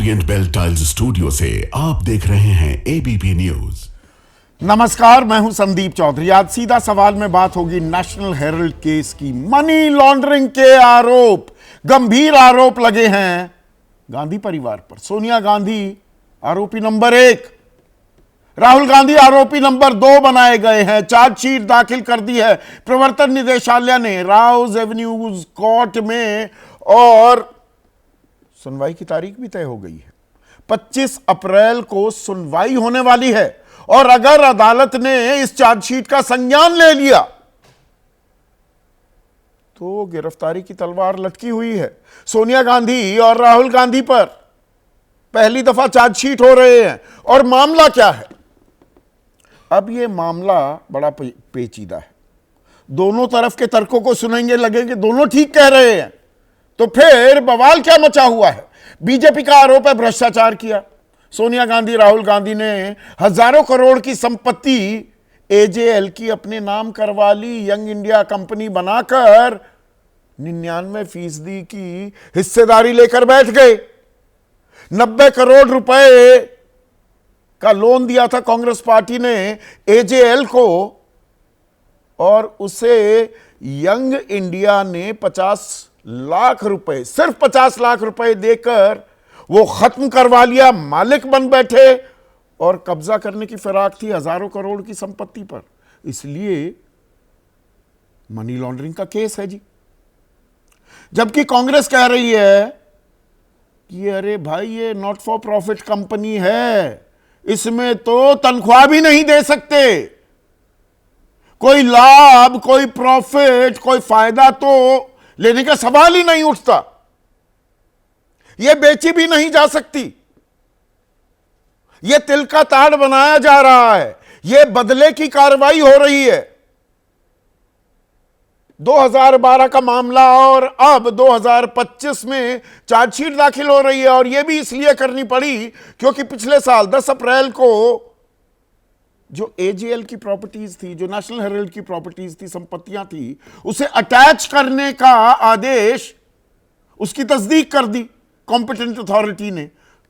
Orient bell tiles studio से आप देख रहे हैं एबीपी न्यूज। नमस्कार, मैं हूं संदीप चौधरी। आज सीधा सवाल में बात होगी नेशनल हेराल्ड केस की। मनी लॉन्ड्रिंग के आरोप, गंभीर आरोप लगे हैं गांधी परिवार पर। सोनिया गांधी आरोपी नंबर 1, राहुल गांधी आरोपी नंबर 2 बनाए गए हैं। चार्जशीट दाखिल कर दी है प्रवर्तन निदेशालय ने राउज एवेन्यूज कोर्ट में और सुनवाई की तारीख भी तय हो गई है। 25 अप्रैल को सुनवाई होने वाली है और अगर अदालत ने इस चार्जशीट का संज्ञान ले लिया तो गिरफ्तारी की तलवार लटकी हुई है सोनिया गांधी और राहुल गांधी पर। पहली दफा चार्जशीट हो रहे हैं और मामला क्या है? अब यह मामला बड़ा पेचीदा है। दोनों तरफ के तर्कों को सुनेंगे, लगेंगे दोनों ठीक कह रहे हैं। तो फिर बवाल क्या मचा हुआ है? बीजेपी का आरोप है भ्रष्टाचार किया। सोनिया गांधी, राहुल गांधी ने हजारों करोड़ की संपत्ति एजेएल की अपने नाम करवा ली। यंग इंडिया कंपनी बनाकर 99% की हिस्सेदारी लेकर बैठ गए। 90 करोड़ रुपए का लोन दिया था कांग्रेस पार्टी ने एजेएल को और उसे यंग इंडिया ने 50 लाख रुपए, सिर्फ 50 लाख रुपए देकर वो खत्म करवा लिया। मालिक बन बैठे और कब्जा करने की फिराक थी हजारों करोड़ की संपत्ति पर। इसलिए मनी लॉन्ड्रिंग का केस है जी। जबकि कांग्रेस कह रही है कि अरे भाई ये नॉट फॉर प्रॉफिट कंपनी है, इसमें तो तनख्वाह भी नहीं दे सकते, कोई लाभ, कोई प्रॉफिट, कोई फायदा तो लेने का सवाल ही नहीं उठता। यह बेची भी नहीं जा सकती। यह तिल का ताड़ बनाया जा रहा है। यह बदले की कार्रवाई हो रही है। 2012 का मामला और अब 2025 में चार्जशीट दाखिल हो रही है। और यह भी इसलिए करनी पड़ी क्योंकि पिछले साल 10 अप्रैल को जो एजेएल की प्रॉपर्टीज थी, जो नेशनल हेराल्ड की प्रॉपर्टीज थी, संपत्तियां थी, उसे अटैच करने का आदेश, उसकी तस्दीक कर दी कॉम्पिटेंट अथॉरिटी ने।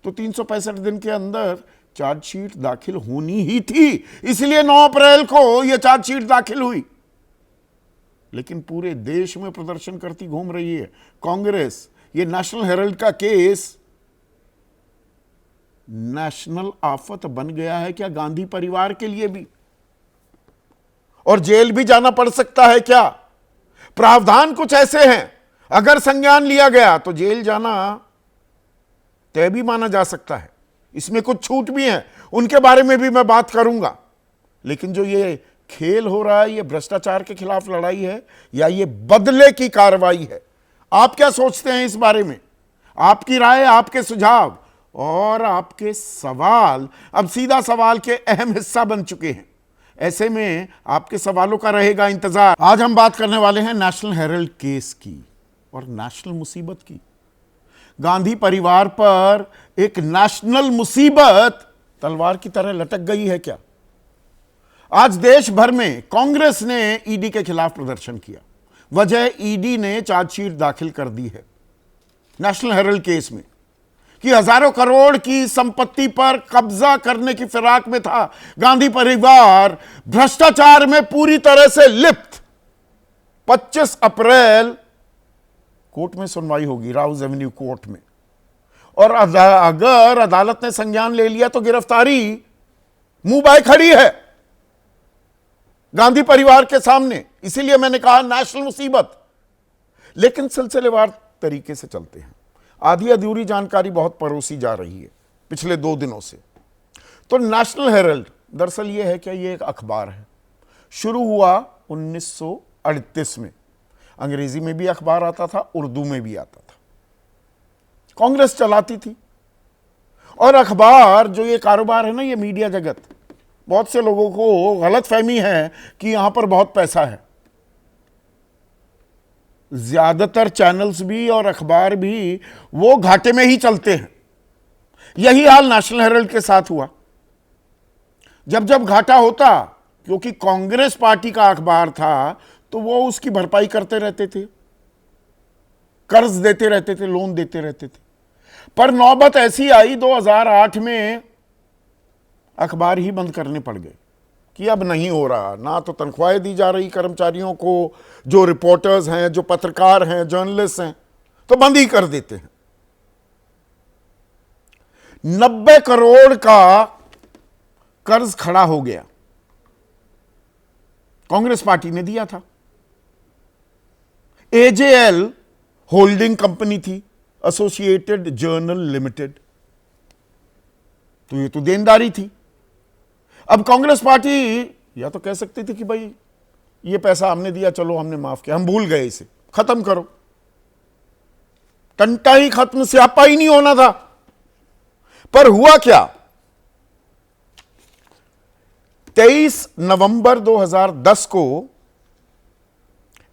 तो 365 दिन के अंदर चार्जशीट दाखिल होनी ही थी। इसलिए 9 अप्रैल को यह चार्जशीट दाखिल हुई। लेकिन पूरे देश में प्रदर्शन करती घूम रही है कांग्रेस। यह नेशनल हेराल्ड का केस नेशनल आफत बन गया है क्या गांधी परिवार के लिए भी? और जेल भी जाना पड़ सकता है क्या? प्रावधान कुछ ऐसे हैं, अगर संज्ञान लिया गया तो जेल जाना तय भी माना जा सकता है। इसमें कुछ छूट भी हैं, उनके बारे में भी मैं बात करूंगा। लेकिन जो ये खेल हो रहा है, ये भ्रष्टाचार के खिलाफ लड़ाई है या ये बदले की कार्रवाई है? आप क्या सोचते हैं इस बारे में? आपकी राय, आपके सुझाव और आपके सवाल अब सीधा सवाल के अहम हिस्सा बन चुके हैं। ऐसे में आपके सवालों का रहेगा इंतजार। आज हम बात करने वाले हैं नेशनल हेराल्ड केस की और नेशनल मुसीबत की। गांधी परिवार पर एक नेशनल मुसीबत तलवार की तरह लटक गई है क्या? आज देश भर में कांग्रेस ने ईडी के खिलाफ प्रदर्शन किया। वजह, ईडी ने चार्जशीट दाखिल कर दी है नेशनल हेराल्ड केस में कि हजारों करोड़ की संपत्ति पर कब्जा करने की फिराक में था गांधी परिवार। भ्रष्टाचार में पूरी तरह से लिप्त। 25 अप्रैल कोर्ट में सुनवाई होगी, राउज एवेन्यू कोर्ट में। और अगर अदालत ने संज्ञान ले लिया तो गिरफ्तारी मुंह बाय खड़ी है गांधी परिवार के सामने। इसीलिए मैंने कहा नेशनल मुसीबत। लेकिन सिलसिलेवार तरीके से चलते हैं। आधी अधूरी जानकारी बहुत परोसी जा रही है पिछले 2 दिनों से। तो नेशनल हेराल्ड दरअसल यह है कि यह एक अखबार है। शुरू हुआ 1938 में। अंग्रेजी में भी अखबार आता था, उर्दू में भी आता था। कांग्रेस चलाती थी। और अखबार जो ये कारोबार है ना, ये मीडिया जगत, बहुत से लोगों को गलत फहमी है कि यहां पर बहुत पैसा है। ज्यादातर चैनल्स भी और अखबार भी वो घाटे में ही चलते हैं। यही हाल नेशनल हेराल्ड के साथ हुआ। जब जब घाटा होता, क्योंकि कांग्रेस पार्टी का अखबार था, तो वो उसकी भरपाई करते रहते थे, कर्ज देते रहते थे, लोन देते रहते थे। पर नौबत ऐसी आई 2008 में अखबार ही बंद करने पड़ गए कि अब नहीं हो रहा, ना तो तनख्वाहें दी जा रही कर्मचारियों को, जो रिपोर्टर्स हैं, जो पत्रकार हैं, जर्नलिस्ट हैं, तो बंद ही कर देते हैं। 90 करोड़ का कर्ज खड़ा हो गया, कांग्रेस पार्टी ने दिया था। एजेएल होल्डिंग कंपनी थी, एसोसिएटेड जर्नल लिमिटेड, तो ये तो देनदारी थी। अब कांग्रेस पार्टी या तो कह सकती थी कि भाई ये पैसा हमने दिया, चलो हमने माफ किया, हम भूल गए, इसे खत्म करो, टंटा ही खत्म, स्यापा ही नहीं होना था। पर हुआ क्या, 23 नवंबर 2010 को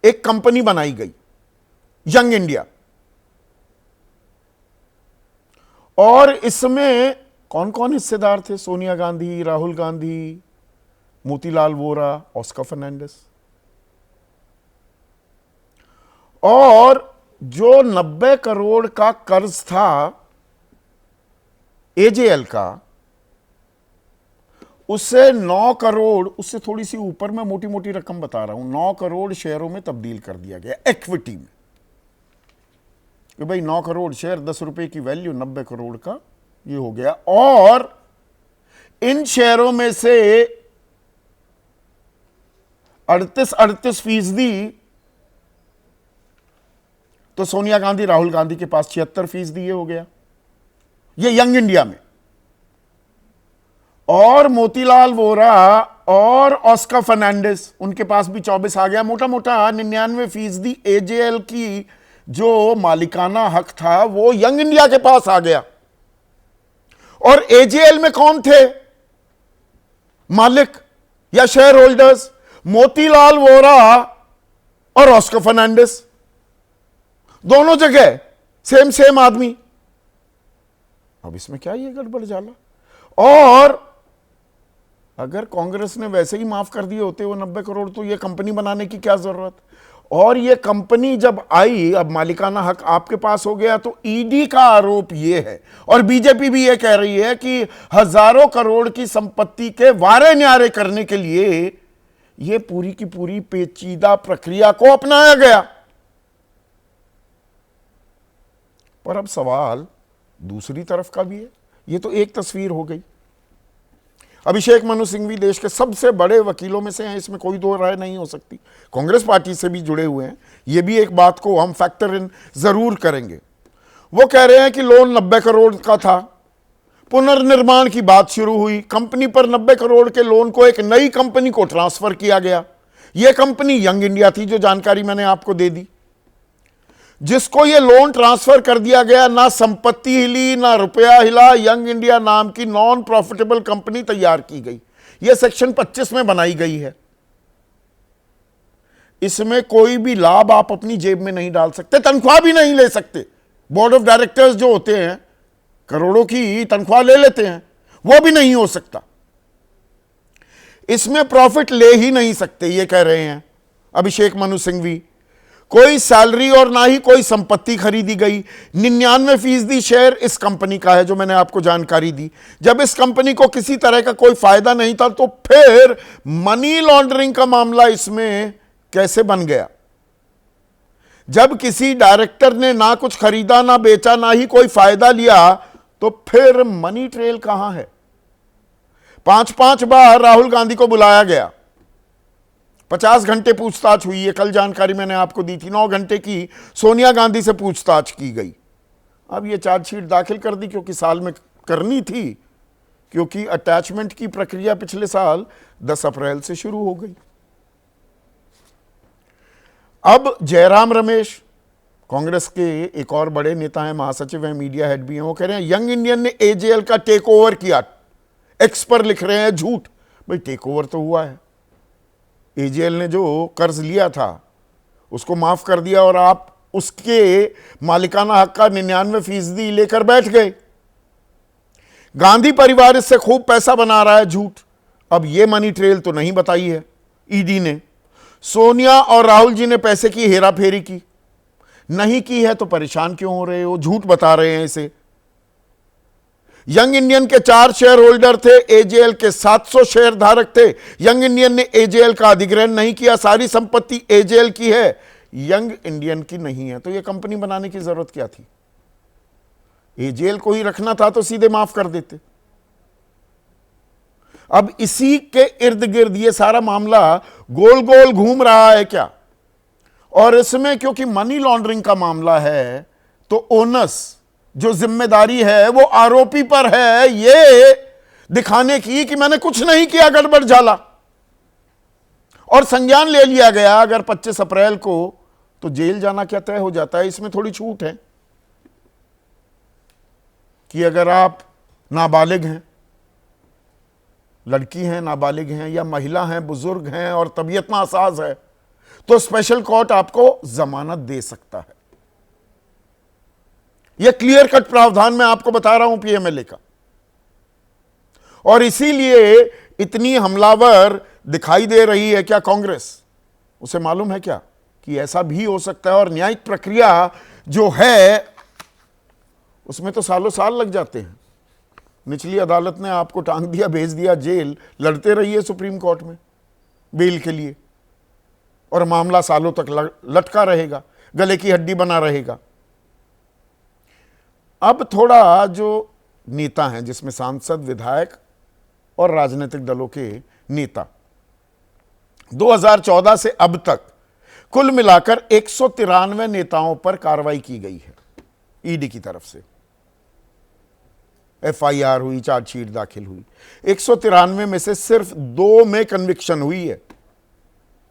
एक कंपनी बनाई गई, यंग इंडिया, और इसमें कौन कौन हिस्सेदार थे? सोनिया गांधी, राहुल गांधी, मोतीलाल वोरा, ऑस्कर फर्नांडिस। और जो 90 करोड़ का कर्ज था एजेएल का, उससे 9 करोड़, उससे थोड़ी सी ऊपर, मैं मोटी मोटी रकम बता रहा हूं, 9 करोड़ शेयरों में तब्दील कर दिया गया, इक्विटी में, कि भाई 9 करोड़ शेयर, 10 रुपए की वैल्यू, 90 करोड़ का ये हो गया। और इन शेयरों में से 38% तो सोनिया गांधी, राहुल गांधी के पास 76% ये हो गया, ये यंग इंडिया में। और मोतीलाल वोरा और ऑस्कर फर्नांडिस, उनके पास भी 24 आ गया। मोटा मोटा 99% एजेएल की जो मालिकाना हक था वो यंग इंडिया के पास आ गया। और एजेएल में कौन थे मालिक या शेयर होल्डर्स? मोतीलाल वोरा और ऑस्कर फर्नांडिस, दोनों जगह सेम आदमी। अब इसमें क्या ये गड़बड़ जाला? और अगर कांग्रेस ने वैसे ही माफ कर दिए होते वो 90 करोड़, तो ये कंपनी बनाने की क्या जरूरत? और ये कंपनी जब आई, अब मालिकाना हक आपके पास हो गया, तो ईडी का आरोप ये है, और बीजेपी भी ये कह रही है कि हजारों करोड़ की संपत्ति के वारे न्यारे करने के लिए ये पूरी की पूरी पेचीदा प्रक्रिया को अपनाया गया। पर अब सवाल दूसरी तरफ का भी है। ये तो एक तस्वीर हो गई। अभिषेक मनु सिंघवी देश के सबसे बड़े वकीलों में से हैं, इसमें कोई दो राय नहीं हो सकती, कांग्रेस पार्टी से भी जुड़े हुए हैं। ये भी एक बात को हम फैक्टर इन जरूर करेंगे। वो कह रहे हैं कि लोन 90 करोड़ का था, पुनर्निर्माण की बात शुरू हुई, कंपनी पर 90 करोड़ के लोन को एक नई कंपनी को ट्रांसफर किया गया। यह कंपनी यंग इंडिया थी, जो जानकारी मैंने आपको दे दी। जिसको ये लोन ट्रांसफर कर दिया गया, ना संपत्ति हिली ना रुपया हिला, यंग इंडिया नाम की नॉन प्रॉफिटेबल कंपनी तैयार की गई। ये सेक्शन 25 में बनाई गई है। इसमें कोई भी लाभ आप अपनी जेब में नहीं डाल सकते, तनख्वाह भी नहीं ले सकते। बोर्ड ऑफ डायरेक्टर्स जो होते हैं करोड़ों की तनख्वाह ले लेते हैं, वो भी नहीं हो सकता। इसमें प्रॉफिट ले ही नहीं सकते, ये कह रहे हैं अभिषेक मनु सिंघवी। कोई सैलरी और ना ही कोई संपत्ति खरीदी गई। 99% शेयर इस कंपनी का है, जो मैंने आपको जानकारी दी। जब इस कंपनी को किसी तरह का कोई फायदा नहीं था, तो फिर मनी लॉन्ड्रिंग का मामला इसमें कैसे बन गया? जब किसी डायरेक्टर ने ना कुछ खरीदा, ना बेचा, ना ही कोई फायदा लिया, तो फिर मनी ट्रेल कहां है? 5-5 बार राहुल गांधी को बुलाया गया, 50 घंटे पूछताछ हुई है, कल जानकारी मैंने आपको दी थी। 9 घंटे की सोनिया गांधी से पूछताछ की गई। अब ये चार्जशीट दाखिल कर दी, क्योंकि साल में करनी थी, क्योंकि अटैचमेंट की प्रक्रिया पिछले साल 10 अप्रैल से शुरू हो गई। अब जयराम रमेश, कांग्रेस के एक और बड़े नेता हैं, महासचिव हैं, मीडिया हेड भी हैं, वो कह रहे हैं यंग इंडियन ने एजेएल का टेक ओवर किया। एक्स पर लिख रहे हैं झूठ। भाई टेक ओवर तो हुआ है, एजेएल ने जो कर्ज लिया था उसको माफ कर दिया, और आप उसके मालिकाना हक का 99% लेकर बैठ गए। गांधी परिवार इससे खूब पैसा बना रहा है, झूठ। अब ये मनी ट्रेल तो नहीं बताई है ईडी ने। सोनिया और राहुल जी ने पैसे की हेरा फेरी की नहीं की है, तो परेशान क्यों हो रहे हो? झूठ बता रहे हैं इसे। यंग इंडियन के 4 शेयर होल्डर थे, एजेएल के 700 शेयर धारक थे। यंग इंडियन ने एजेएल का अधिग्रहण नहीं किया, सारी संपत्ति एजेएल की है, यंग इंडियन की नहीं है। तो यह कंपनी बनाने की जरूरत क्या थी? एजेएल को ही रखना था तो सीधे माफ कर देते। अब इसी के इर्द गिर्द ये सारा मामला गोल गोल घूम रहा है क्या? और इसमें क्योंकि मनी लॉन्ड्रिंग का मामला है तो ओनस, जो जिम्मेदारी है वो आरोपी पर है, ये दिखाने की कि मैंने कुछ नहीं किया, गड़बड़ झाला, और संज्ञान ले लिया गया। अगर 25 अप्रैल को तो जेल जाना क्या तय हो जाता है। इसमें थोड़ी छूट है कि अगर आप नाबालिग हैं, लड़की हैं, नाबालिग हैं, या महिला हैं, बुजुर्ग हैं और तबीयत नासाज है, तो स्पेशल कोर्ट आपको जमानत दे सकता है। यह क्लियर कट प्रावधान मैं आपको बता रहा हूं पीएमएलए का। और इसीलिए इतनी हमलावर दिखाई दे रही है क्या कांग्रेस? उसे मालूम है क्या कि ऐसा भी हो सकता है, और न्यायिक प्रक्रिया जो है उसमें तो सालों साल लग जाते हैं। निचली अदालत ने आपको टांग दिया, भेज दिया जेल, लड़ते रहिए सुप्रीम कोर्ट में बेल के लिए, और मामला सालों तक लटका रहेगा, गले की हड्डी बना रहेगा। अब थोड़ा जो नेता हैं, जिसमें सांसद, विधायक और राजनीतिक दलों के नेता, 2014 से अब तक कुल मिलाकर 193 नेताओं पर कार्रवाई की गई है ईडी की तरफ से। एफआईआर हुई, चार्जशीट दाखिल हुई। 193 में से सिर्फ 2 में कन्विक्शन हुई है,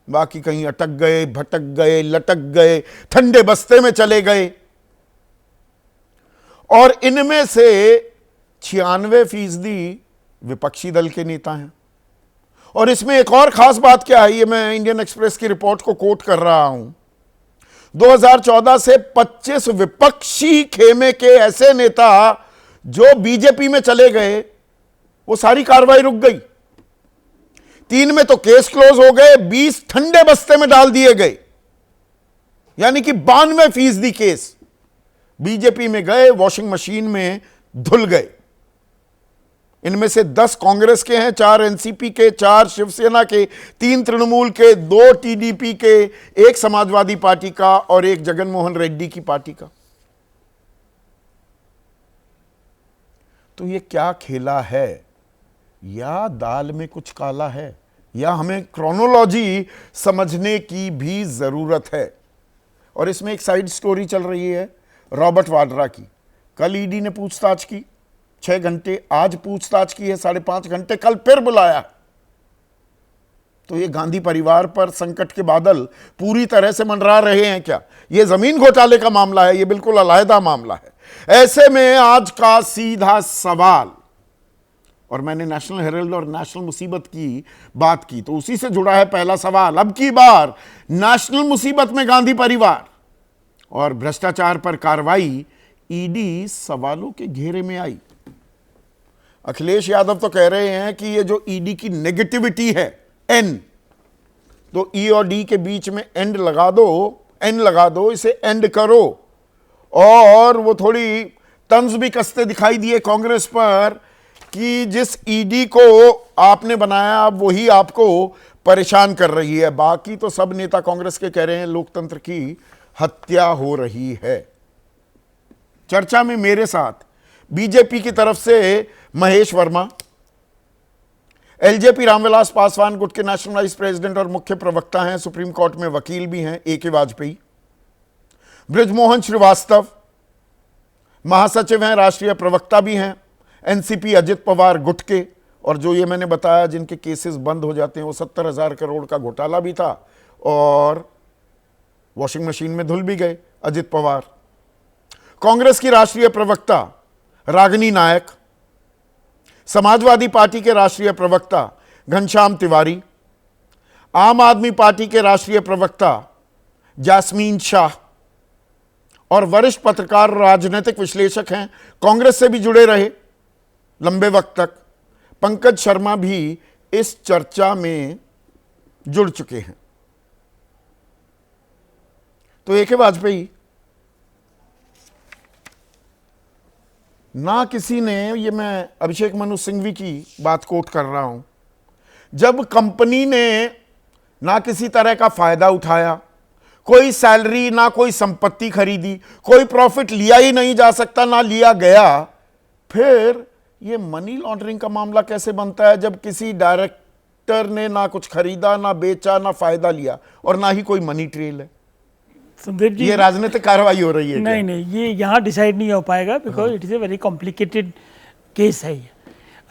बाकी कहीं अटक गए, भटक गए, लटक गए, ठंडे बस्ते में चले गए। और इनमें से 96% विपक्षी दल के नेता हैं। और इसमें एक और खास बात क्या है, ये मैं इंडियन एक्सप्रेस की रिपोर्ट को कोट कर रहा हूं, 2014 से 25 विपक्षी खेमे के ऐसे नेता जो बीजेपी में चले गए, वो सारी कार्रवाई रुक गई। 3 में तो केस क्लोज हो गए, 20 ठंडे बस्ते में डाल दिए गए, यानी कि 92% केस बीजेपी में गए, वॉशिंग मशीन में धुल गए। इनमें से 10 कांग्रेस के हैं, 4 एनसीपी के, 4 शिवसेना के, 3 तृणमूल के, 2 टीडीपी के, 1 समाजवादी पार्टी का और 1 जगनमोहन रेड्डी की पार्टी का। तो ये क्या खेला है? या दाल में कुछ काला है, या हमें क्रोनोलॉजी समझने की भी जरूरत है। और इसमें एक साइड स्टोरी चल रही है रॉबर्ट वाड्रा की। कल ईडी ने पूछताछ की 6 घंटे, आज पूछताछ की है 5.5 घंटे, कल फिर बुलाया। तो ये गांधी परिवार पर संकट के बादल पूरी तरह से मंडरा रहे हैं क्या? ये जमीन घोटाले का मामला है, ये बिल्कुल अलग मामला है। ऐसे में आज का सीधा सवाल, और मैंने नेशनल हेराल्ड और नेशनल मुसीबत की बात की, तो उसी से जुड़ा है पहला सवाल। अब की बार नेशनल मुसीबत में गांधी परिवार और भ्रष्टाचार पर कार्रवाई, ईडी सवालों के घेरे में आई। अखिलेश यादव तो कह रहे हैं कि ये जो ईडी की नेगेटिविटी है, एन, तो ई और डी के बीच में एंड लगा दो, एन लगा दो, इसे एंड करो। और वो थोड़ी तंज भी कसते दिखाई दिए कांग्रेस पर कि जिस ईडी को आपने बनाया वही आपको परेशान कर रही है। बाकी तो सब नेता कांग्रेस के कह रहे हैं लोकतंत्र की हत्या हो रही है। चर्चा में मेरे साथ बीजेपी की तरफ से महेश वर्मा, एलजेपी रामविलास पासवान गुट के नेशनल वाइस प्रेसिडेंट और मुख्य प्रवक्ता हैं, सुप्रीम कोर्ट में वकील भी हैं, ए के वाजपेयी, बृजमोहन श्रीवास्तव महासचिव हैं, राष्ट्रीय प्रवक्ता भी हैं, एनसीपी अजित पवार गुट के, और जो ये मैंने बताया जिनके केसेस बंद हो जाते हैं, वो 70,000 करोड़ का घोटाला भी था और वॉशिंग मशीन में धुल भी गए अजित पवार। कांग्रेस की राष्ट्रीय प्रवक्ता रागिनी नायक, समाजवादी पार्टी के राष्ट्रीय प्रवक्ता घनश्याम तिवारी, आम आदमी पार्टी के राष्ट्रीय प्रवक्ता जास्मीन शाह, और वरिष्ठ पत्रकार राजनीतिक विश्लेषक हैं, कांग्रेस से भी जुड़े रहे लंबे वक्त तक, पंकज शर्मा भी इस चर्चा में जुड़ चुके हैं। तो ए के वाजपेयी, ना किसी ने, ये मैं अभिषेक मनु सिंघवी की बात कोट कर रहा हूं, जब कंपनी ने ना किसी तरह का फायदा उठाया, कोई सैलरी ना कोई संपत्ति खरीदी, कोई प्रॉफिट लिया ही नहीं जा सकता ना लिया गया, फिर ये मनी लॉन्ड्रिंग का मामला कैसे बनता है जब किसी डायरेक्टर ने ना कुछ खरीदा, ना बेचा, ना फायदा लिया और ना ही कोई मनी ट्रेल है? संदीप जी, ये राजनीतिक कार्रवाई हो रही है क्या? नहीं, ये यहाँ डिसाइड नहीं हो पाएगा, because it is a very complicated case है ये।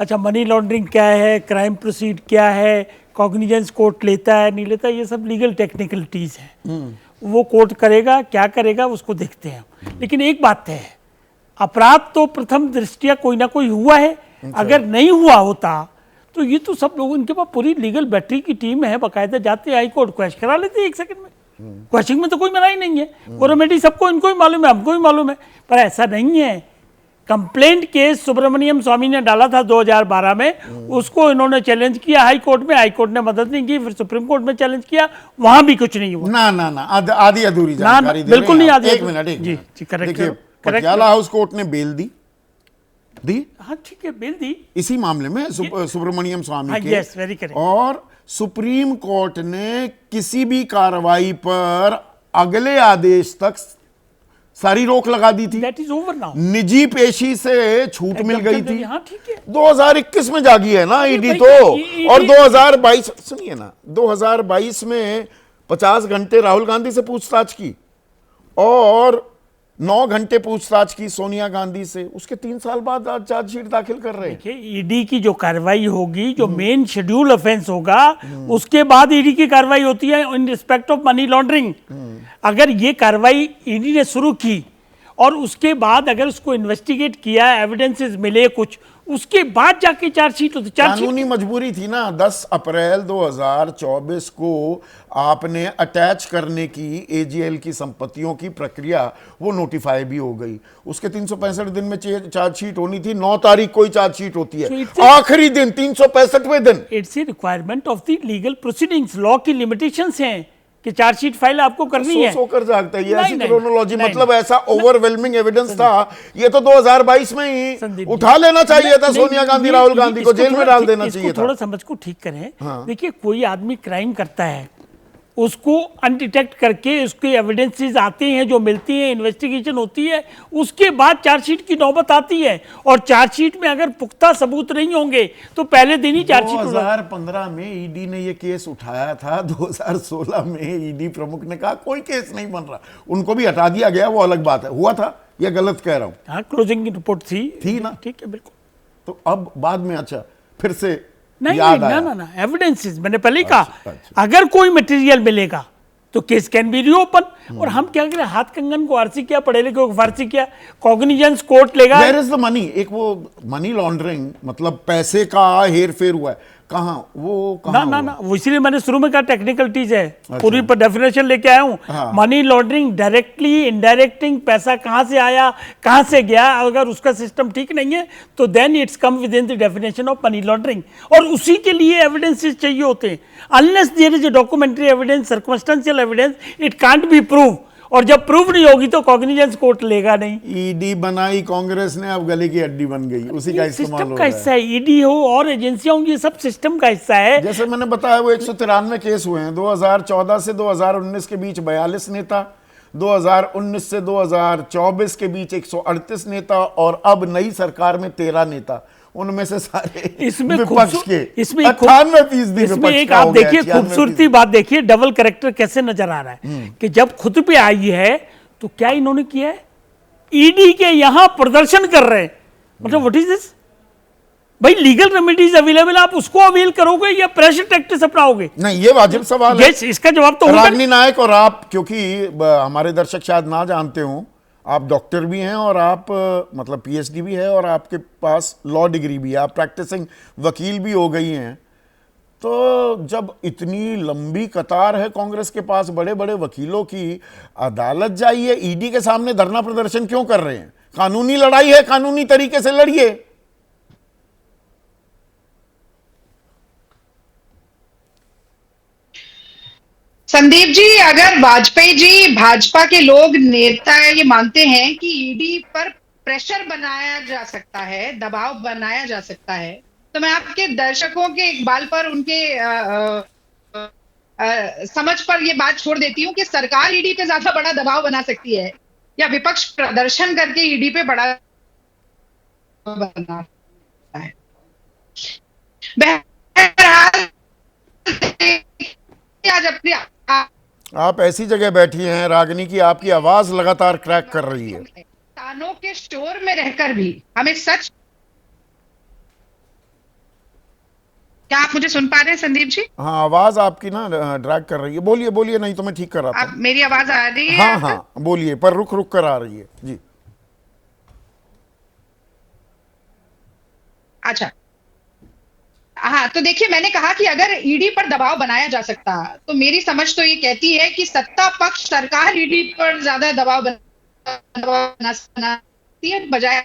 अच्छा, मनी लॉन्ड्रिंग क्या है, क्राइम प्रोसीड क्या है, कॉग्निजेंस कोर्ट लेता है नहीं लेता, ये सब लीगल टेक्निकलिटीज हैं। वो कोर्ट करेगा, क्या करेगा उसको देखते हैं। लेकिन एक बात है, अपराध तो प्रथम दृष्टिया कोई ना कोई हुआ है। अगर नहीं हुआ होता तो ये तो सब लोग, इनके पास पूरी लीगल बैटरी की टीम है, बाकायदा जाते हाई कोर्ट क्वेश्चन करा लेते 1 सेकंड में। क्वेश्चन में तो कोई मना ही नहीं है, वो रेमेडी सबको, इनको ही मालूम है, हमको ही मालूम है। पर ऐसा नहीं है। कंप्लेंट केस सुब्रमण्यम स्वामी ने डाला था 2012 में, उसको इन्होंने चैलेंज किया हाई कोर्ट में, हाई कोर्ट ने मदद नहीं की, फिर सुप्रीम कोर्ट में चैलेंज किया, वहां भी कुछ नहीं हुआ। ना आधी अधूरी जानकारी दे बिल्कुल रहे हैं नहीं आप। आधी। एक मिनट जी, करेक्ट। देखिए, पटियाला हाउस कोर्ट ने बेल दी, हाँ ठीक है, बेल दी इसी मामले में सुब्रमण्यम स्वामी हाँ, के। Yes, very correct. और सुप्रीम कोर्ट ने किसी भी कार्रवाई पर अगले आदेश तक सारी रोक लगा दी थी। That is over now. निजी पेशी से छूट मिल गई थी। हाँ ठीक है। 2021 में जागी है ना ईडी तो, और 2022 सुनिए ना, 2022 में 50 घंटे राहुल गांधी से पूछताछ की और 9 घंटे पूछताछ की सोनिया गांधी से। उसके 3 साल बाद आज चार्जशीट दाखिल कर रहे हैं। देखिए, ईडी की जो कार्रवाई होगी, जो मेन शेड्यूल ऑफेंस होगा, उसके बाद ईडी की कार्रवाई होती है in respect of money laundering. अगर ये कार्रवाई ईडी ने शुरू की और उसके बाद अगर उसको इन्वेस्टिगेट किया, एविडेंसेस मिले कुछ, उसके बाद जाके चार्जशीट होती। कानूनी मजबूरी थी ना। 10 अप्रैल 2024 को आपने अटैच करने की एजीएल की संपत्तियों की प्रक्रिया वो नोटिफाई भी हो गई। उसके 365 दिन में चार्जशीट होनी थी। 9 तारीख को ही चार्जशीट होती है, आखिरी दिन 365वें दिन। It's a requirement of the legal proceedings. Law की लिमिटेशंस हैं कि चार्जशीट फाइल आपको करनी है। सो कर जागता है ये ऐसी क्रोनोलॉजी, मतलब ऐसा ओवरवेलमिंग एविडेंस था। ये तो 2022 में ही उठा लेना चाहिए था सोनिया गांधी, राहुल गांधी को जेल में डाल देना चाहिए था। थोड़ा समझ को ठीक करें। देखिए, कोई आदमी क्राइम करता है, उसको अनडिटेक्ट करके उसके एविडेंसेस आते हैं, जो मिलती हैं, इन्वेस्टिगेशन होती है, उसके बाद चार्जशीट की नौबत आती है। और चार्जशीट में अगर पुख्ता सबूत नहीं होंगे तो पहले दिन ही चार्जशीट। 2015 में ईडी ने ये केस उठाया था। 2016 में ईडी प्रमुख ने कहा कोई केस नहीं बन रहा, उनको भी हटा दिया गया, वो अलग बात है। हुआ था या गलत कह रहा हूं? हाँ, क्लोजिंग की रिपोर्ट थी ना? ठीक है, बिल्कुल। तो अब बाद में अच्छा फिर से नहीं, ना एविडेंसेस, मैंने पहले ही कहा। अच्छा। अगर कोई मटेरियल मिलेगा तो केस कैन बी रीओपन। और हम क्या करें, हाथ कंगन को आरसी किया, पढ़े लिखे को फारसी किया, कॉग्निजेंस कोर्ट लेगा। Where is the money? एक वो मनी लॉन्ड्रिंग, मतलब पैसे का हेर फेर हुआ है, कहाँ वो? कहाँ ना वो इसीलिए मैंने शुरू में कहा टेक्निकलिटीज है। पूरी पर डेफिनेशन लेके आया हूँ। मनी लॉन्ड्रिंग, डायरेक्टली इनडायरेक्टिंग, पैसा कहाँ से आया, कहाँ से गया, अगर उसका सिस्टम ठीक नहीं है तो then it's come within the definition of money laundering. और उसी के लिए एविडेंसेस चाहिए होते हैं। Unless there is a documentary evidence, circumstantial evidence, it can't be prove. और जब प्रूव नहीं होगी तो कॉग्निजेंस कोर्ट लेगा नहीं। ईडी बनाई कांग्रेस ने, अब गले की हड्डी बन गई, उसी का इस्तेमाल हो रहा है। सिस्टम का हिस्सा है। ईडी हो और एजेंसियां होंगी, ये सब सिस्टम का हिस्सा है। जैसे मैंने बताया, वो 193 केस हुए हैं 2014 से 2019 के बीच, 42 नेता, 2019 से 2024 के बीच 138 नेता, और अब नई सरकार में 13 नेता। उनमें से सारे इसमें विपक्ष के, इसमें 98% इसमें एक आप देखिए खूबसूरती बात देखिए, डबल कैरेक्टर कैसे नजर आ रहा है कि जब खुद पे आई है तो क्या इन्होंने किया है, ईडी के यहां प्रदर्शन कर रहे हैं। मतलब व्हाट इज दिस भाई? लीगल रेमेडीज अवेलेबल, आप उसको अवेल करोगे या प्रेशर टैक्टिस अपनाओगे? नहीं, ये वाजिब सवाल है। इसका जवाब तो रागिनी नायक और आप, क्योंकि हमारे दर्शक शायद ना जानते हो, आप डॉक्टर भी हैं और आप मतलब पीएचडी भी है और आपके पास लॉ डिग्री भी है, आप प्रैक्टिसिंग वकील भी हो गई हैं। तो जब इतनी लंबी कतार है कांग्रेस के पास बड़े बड़े वकीलों की, अदालत जाइए, ईडी के सामने धरना प्रदर्शन क्यों कर रहे हैं? कानूनी लड़ाई है, कानूनी तरीके से लड़िए। संदीप जी, अगर वाजपेयी जी, भाजपा के लोग, नेता ये मानते हैं कि ईडी पर प्रेशर बनाया जा सकता है, दबाव बनाया जा सकता है, तो मैं आपके दर्शकों के इकबाल पर, उनके समझ पर ये बात छोड़ देती हूँ कि सरकार ईडी पे ज्यादा बड़ा दबाव बना सकती है या विपक्ष प्रदर्शन करके ईडी पे बड़ा बना सकता है। बहरहाल आज अपनी आप ऐसी जगह बैठी हैं रागिनी की आपकी आवाज लगातार क्रैक कर रही है। तानों के स्टोर में रहकर भी हमें सच, क्या आप मुझे सुन पा रहे हैं संदीप जी? हाँ, आवाज आपकी ना ड्रैग कर रही है। बोलिए बोलिए, नहीं तो मैं ठीक कर रहा आप था। मेरी आवाज आ रही है? हाँ हाँ बोलिए, पर रुक रुक कर आ रही है जी। अच्छा, हाँ, तो देखिए, मैंने कहा कि अगर ईडी पर दबाव बनाया जा सकता, तो मेरी समझ तो ये कहती है कि सत्ता पक्ष सरकार ईडी पर ज्यादा दबाव बना सकती है, बजाय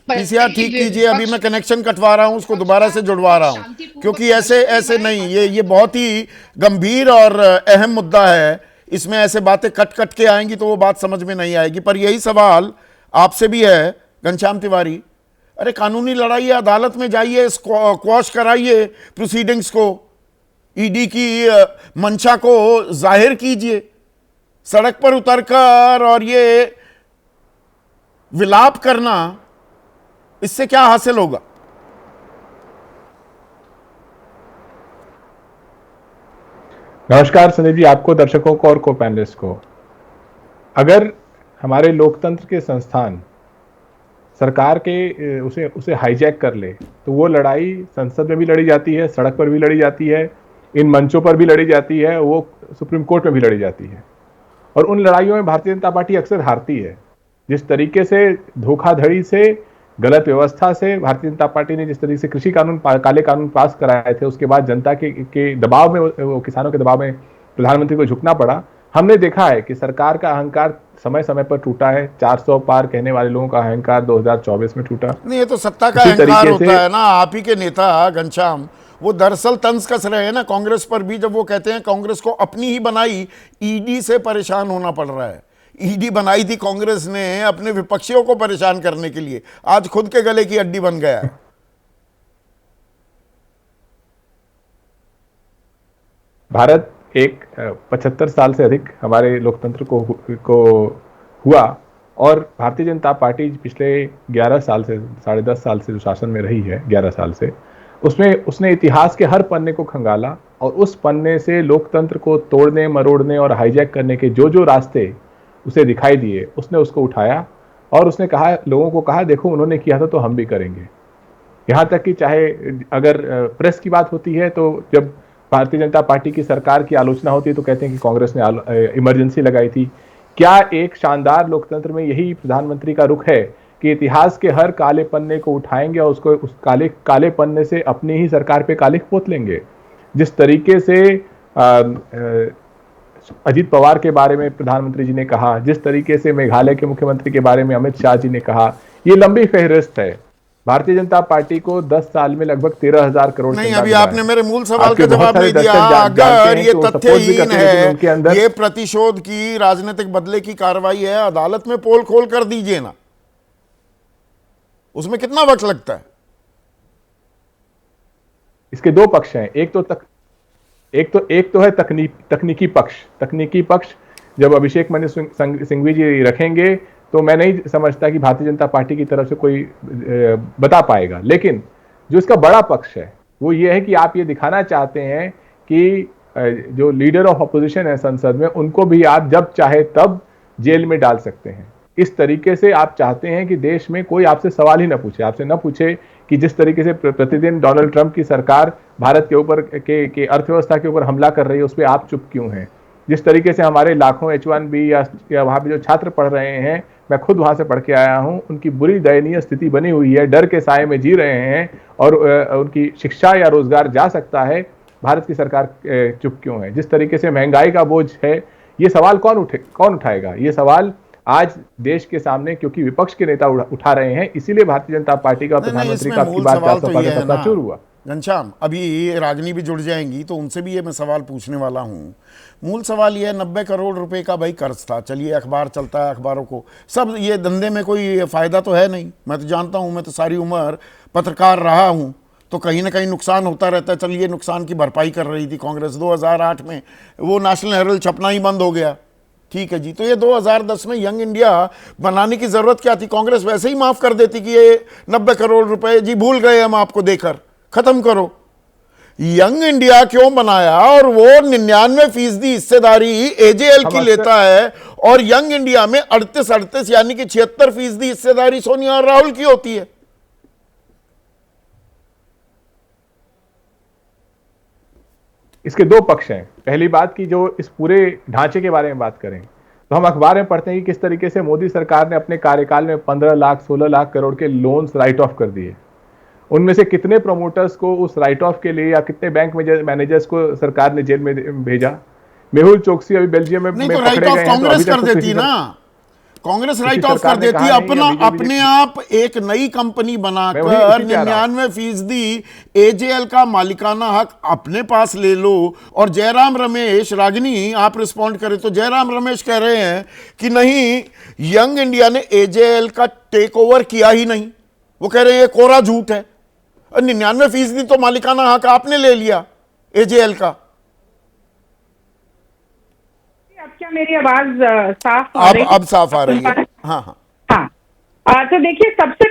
पीसीआर ठीक कीजिए, अभी मैं कनेक्शन कटवा रहा हूं, उसको दोबारा से जुड़वा रहा हूं, क्योंकि ऐसे ऐसे नहीं, ये बहुत ही गंभीर और अहम मुद्दा है। इसमें ऐसे बातें कट कट के आएंगी तो वो बात समझ में नहीं आएगी। पर यही सवाल आपसे भी है घनश्याम तिवारी, अरे कानूनी लड़ाई है, अदालत में जाइए, क्वॉश कराइए प्रोसीडिंग्स को, ईडी की मंशा को जाहिर कीजिए, सड़क पर उतरकर और ये विलाप करना, इससे क्या हासिल होगा? नमस्कार संदीप जी, आपको, दर्शकों को और को पैनलिस्ट को। अगर हमारे लोकतंत्र के संस्थान सरकार के उसे हाईजैक कर ले, तो वो लड़ाई संसद में भी लड़ी जाती है, सड़क पर भी लड़ी जाती है, इन मंचों पर भी लड़ी जाती है, वो सुप्रीम कोर्ट में भी लड़ी जाती है। और उन लड़ाइयों में भारतीय जनता पार्टी अक्सर हारती है। जिस तरीके से धोखाधड़ी से, गलत व्यवस्था से भारतीय जनता पार्टी ने जिस तरीके से कृषि कानून, काले कानून पास कराए थे, उसके बाद जनता के दबाव में, किसानों के दबाव में प्रधानमंत्री को झुकना पड़ा। हमने देखा है कि सरकार का अहंकार समय समय पर टूटा है। 400 पार कहने वाले लोगों का अहंकार 2024 में टूटा। नहीं, ये तो सत्ता का अहंकार होता है ना। आप ही के नेता घनश्याम, वो दरअसल तंज कस रहे हैं ना कांग्रेस पर भी, जब वो कहते हैं कांग्रेस को अपनी ही बनाई ईडी से परेशान होना पड़ रहा है। ईडी बनाई थी कांग्रेस ने अपने विपक्षियों को परेशान करने के लिए, आज खुद के गले की हड्डी बन गया है। भारत एक 75 साल से अधिक हमारे लोकतंत्र को हुआ, और भारतीय जनता पार्टी पिछले 11 साल से, 10.5 साल से जो शासन में रही है, 11 साल से, उसमें उसने इतिहास के हर पन्ने को खंगाला, और उस पन्ने से लोकतंत्र को तोड़ने, मरोड़ने और हाईजैक करने के जो जो रास्ते उसे दिखाई दिए, उसने उसको उठाया और उसने कहा, लोगों को कहा, देखो उन्होंने किया था तो हम भी करेंगे। यहाँ तक कि चाहे अगर प्रेस की बात होती है, तो जब भारतीय जनता पार्टी की सरकार की आलोचना होती है तो कहते हैं कि कांग्रेस ने इमरजेंसी लगाई थी। क्या एक शानदार लोकतंत्र में यही प्रधानमंत्री का रुख है कि इतिहास के हर काले पन्ने को उठाएंगे और उसको, उस काले पन्ने से अपनी ही सरकार पे कालिख पोत लेंगे? जिस तरीके से अजीत पवार के बारे में प्रधानमंत्री जी ने कहा, जिस तरीके से मेघालय के मुख्यमंत्री के बारे में अमित शाह जी ने कहा, ये लंबी फहरिस्त है। भारतीय जनता पार्टी को 10 साल में लगभग 13,000 करोड़। नहीं, अभी आपने मेरे मूल सवाल का जवाब नहीं दिया। अगर ये तथ्यहीन है, ये प्रतिशोध की, राजनीतिक बदले की कार्रवाई है, अदालत में पोल खोल कर दीजिए ना, उसमें कितना वक्त लगता है? इसके दो पक्ष हैं। एक तो है तकनीकी पक्ष। तकनीकी पक्ष जब अभिषेक मनु सिंघवी जी रखेंगे तो मैं नहीं समझता कि भारतीय जनता पार्टी की तरफ से कोई बता पाएगा। लेकिन जो इसका बड़ा पक्ष है वो ये है कि आप ये दिखाना चाहते हैं कि जो लीडर ऑफ अपोजिशन है संसद में, उनको भी आप जब चाहे तब जेल में डाल सकते हैं। इस तरीके से आप चाहते हैं कि देश में कोई आपसे सवाल ही ना पूछे, आपसे ना पूछे कि जिस तरीके से प्रतिदिन डोनाल्ड ट्रंप की सरकार भारत के ऊपर के अर्थव्यवस्था के ऊपर हमला कर रही है, उस पर आप चुप क्यों हैं? जिस तरीके से हमारे लाखों H1B या वहाँ पे जो छात्र पढ़ रहे हैं, मैं खुद वहाँ से पढ़ के आया हूँ, उनकी बुरी दयनीय स्थिति बनी हुई है, डर के साए में जी रहे हैं और उनकी शिक्षा या रोजगार जा सकता है, भारत की सरकार चुप क्यों है? जिस तरीके से महंगाई का बोझ है, ये सवाल कौन उठाएगा? ये सवाल आज देश के सामने क्योंकि विपक्ष के नेता उठा रहे हैं, इसीलिए भारतीय जनता पार्टी का प्रधानमंत्री का आपकी बात का चूर हुआ। घनश्याम, अभी रागिनी भी जुड़ जाएंगी तो उनसे भी ये मैं सवाल पूछने वाला हूँ। मूल सवाल ये है, 90 करोड़ रुपए का भाई कर्ज था। चलिए, अखबार चलता है, अखबारों को सब, ये धंधे में कोई फ़ायदा तो है नहीं। मैं तो जानता हूँ, मैं तो सारी उम्र पत्रकार रहा हूँ, तो कहीं ना कहीं नुकसान होता रहता है। चलिए, नुकसान की भरपाई कर रही थी कांग्रेस। 2008 में वो नेशनल हेरल्ड छपना ही बंद हो गया, ठीक है जी। तो ये 2010 में यंग इंडिया बनाने की जरूरत क्या थी? कांग्रेस वैसे ही माफ कर देती कि ये 90 करोड़ रुपए जी भूल गए हम आपको देकर, खत्म करो। यंग इंडिया क्यों बनाया? और वो 99% हिस्सेदारी एजेएल की लेता है, और यंग इंडिया में 38 यानी कि 76% हिस्सेदारी सोनिया और राहुल की होती है। इसके दो पक्ष हैं। पहली बात की जो इस पूरे ढांचे के बारे में बात करें तो हम अखबार में पढ़ते हैं कि किस तरीके से मोदी सरकार ने अपने कार्यकाल में 15 लाख 16 लाख करोड़ के लोन्स राइट ऑफ कर दिए। उनमें से कितने प्रमोटर्स को उस राइट ऑफ के लिए या कितने बैंक मैनेजर्स को सरकार ने जेल में भेजा? मेहुल चोकसी अभी बेल्जियम में नहीं, तो पकड़े राइट गए ऑफ हैं, तो कांग्रेस अभी तक कर तो देती ना, कांग्रेस राइट ऑफ कर देती है अपने आप। एक नई कंपनी बनाकर 99% एजेएल का मालिकाना हक अपने पास ले लो। और जयराम रमेश, रागिनी आप रिस्पॉन्ड करें तो, जयराम रमेश कह रहे हैं कि नहीं, यंग इंडिया ने एजेएल का टेक ओवर किया ही नहीं। वो कह रहे हैं ये कोरा झूठ है। 99% तो मालिकाना हक आपने ले लिया एजेएल का। अब क्या मेरी आवाज साफ आ रही है? अब साफ आ रही है। हाँ हाँ हाँ। तो देखिए, सबसे